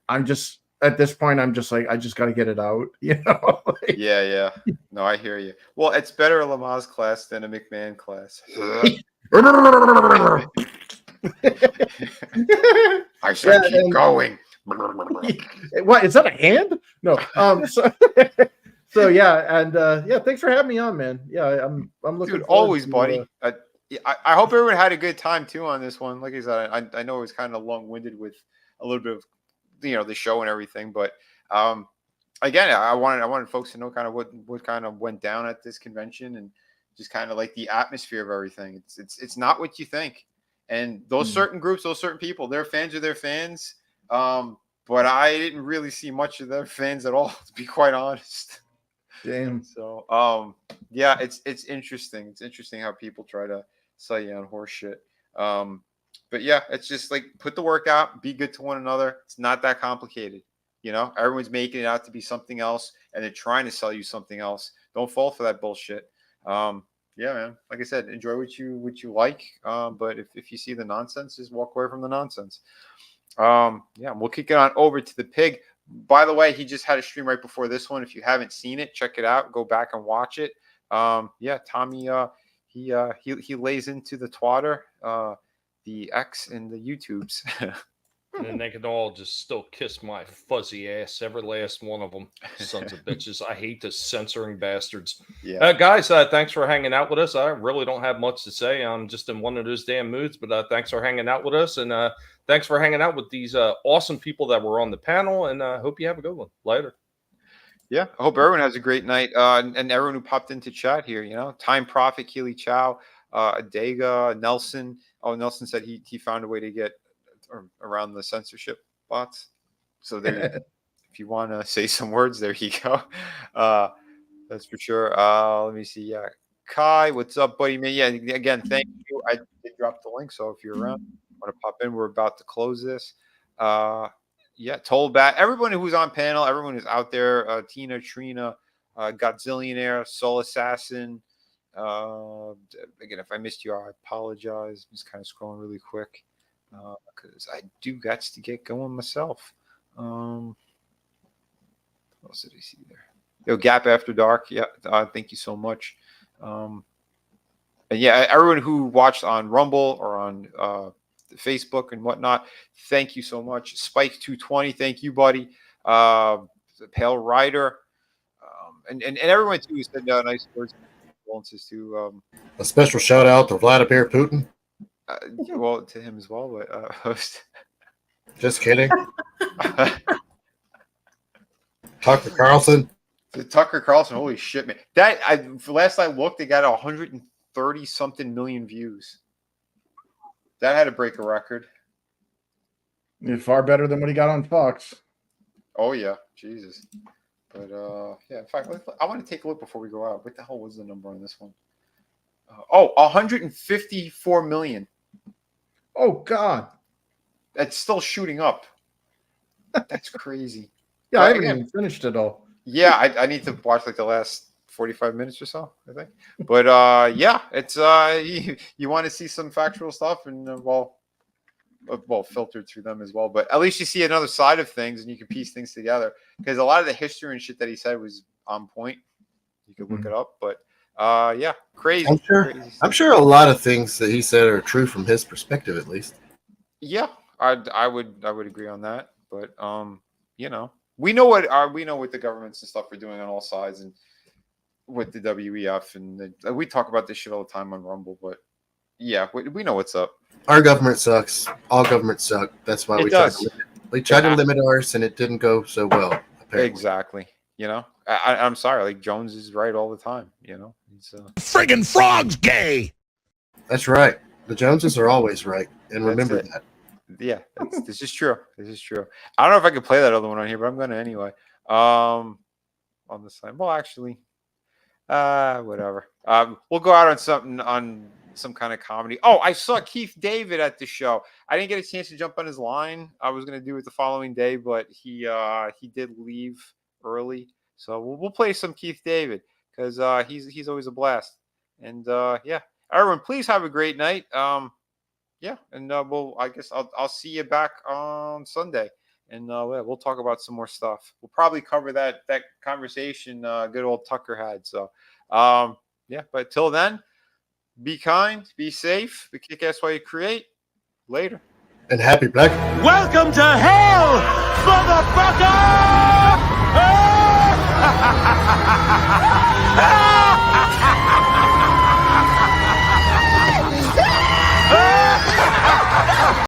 I'm just at this point, I'm just like, I just got to get it out, Yeah. No, I hear you. Well, it's better a Lamaze class than a McMahon class. I should keep going. What is that, a hand? No. So yeah, and thanks for having me on, man. Yeah, I'm looking. Dude, always, buddy. I hope everyone had a good time too on this one. Like I said, I know it was kind of long-winded with a little bit of the show and everything, but again, I wanted folks to know kind of what kind of went down at this convention, and just kind of like the atmosphere of everything. It's not what you think. And those certain groups, those certain people, their fans are their fans. But I didn't really see much of their fans at all, to be quite honest. Damn. So, yeah, it's interesting. It's interesting how people try to sell you on horse shit. But yeah, it's just like put the work out, be good to one another. It's not that complicated. You know, everyone's making it out to be something else, and they're trying to sell you something else. Don't fall for that bullshit. Yeah, man. Like I said, enjoy what you like. But if you see the nonsense, just walk away from the nonsense. Yeah, we'll kick it on over to the pig. By the way, he just had a stream right before this one. If you haven't seen it, check it out. Go back and watch it. Yeah, Tommy, he lays into the twatter, the X and the YouTubes. And they can all just still kiss my fuzzy ass, every last one of them. Sons of bitches. I hate the censoring bastards. Yeah. Guys, thanks for hanging out with us. I really don't have much to say. I'm just in one of those damn moods, but thanks for hanging out with us. And thanks for hanging out with these awesome people that were on the panel. And I hope you have a good one. Later. Yeah, I hope everyone has a great night. And everyone who popped into chat here, you know, Time Prophet, Keely Chow, Adega, Nelson. Oh, Nelson said he found a way to get around the censorship bots. So there, if you want to say some words, there you go. That's for sure. Let me see. Yeah, Kai, what's up, buddy? Man, yeah. Again, thank you. I did drop the link, so if you're around, want to pop in. We're about to close this. Yeah, Tollbat. Everyone who's on panel, everyone who's out there. Tina, Trina, Godzillionaire, Soul Assassin. Again, if I missed you, I apologize. I'm just kind of scrolling really quick. Because I do got to get going myself. What else did I see there? Yo, Gap After Dark. Yeah, thank you so much. And yeah, everyone who watched on Rumble or on Facebook and whatnot, thank you so much. Spike220, thank you, buddy. Pale Rider, and everyone too who said nice words and condolences to. A special shout out to Vladimir Putin. Well, to him as well, but host. Just kidding. Tucker Carlson. Tucker Carlson, holy shit, man! Last I looked, they got 130 something million views. That had to break a record. Far better than what he got on Fox. Oh yeah, Jesus. But yeah, in fact, I want to take a look before we go out. What the hell was the number on this one? 154 million. Oh God, that's still shooting up. That's crazy. Yeah, I haven't even finished it all. Yeah, I need to watch like the last 45 minutes or so, I think. But yeah, it's you want to see some factual stuff and well, filtered through them as well. But at least you see another side of things and you can piece things together. Because a lot of the history and shit that he said was on point. You could look it up, but yeah, crazy. I'm sure a lot of things that he said are true from his perspective, at least. Yeah, I would agree on that. But you know, we know what the governments and stuff are doing on all sides, and with the WEF, and we talk about this shit all the time on Rumble. But yeah, we know what's up. Our government sucks. All governments suck. That's why we tried to limit ours, and it didn't go so well. Apparently. Exactly. You know, I'm sorry. Like Jones is right all the time. You know, he's friggin' frog's gay. That's right. The Joneses are always right, and remember that. Yeah, this is true. This is true. I don't know if I could play that other one on here, but I'm gonna anyway. On the side. Well, actually, whatever. We'll go out on some kind of comedy. Oh, I saw Keith David at the show. I didn't get a chance to jump on his line. I was gonna do it the following day, but he did leave early, so we'll play some Keith David because he's always a blast. And yeah, everyone, please have a great night. Yeah, and I guess I'll see you back on Sunday, and we'll talk about some more stuff. We'll probably cover that conversation good old Tucker had. So yeah, but till then, be kind, be safe, be kick ass while you create. Later. And happy Black. Welcome to hell, motherfucker!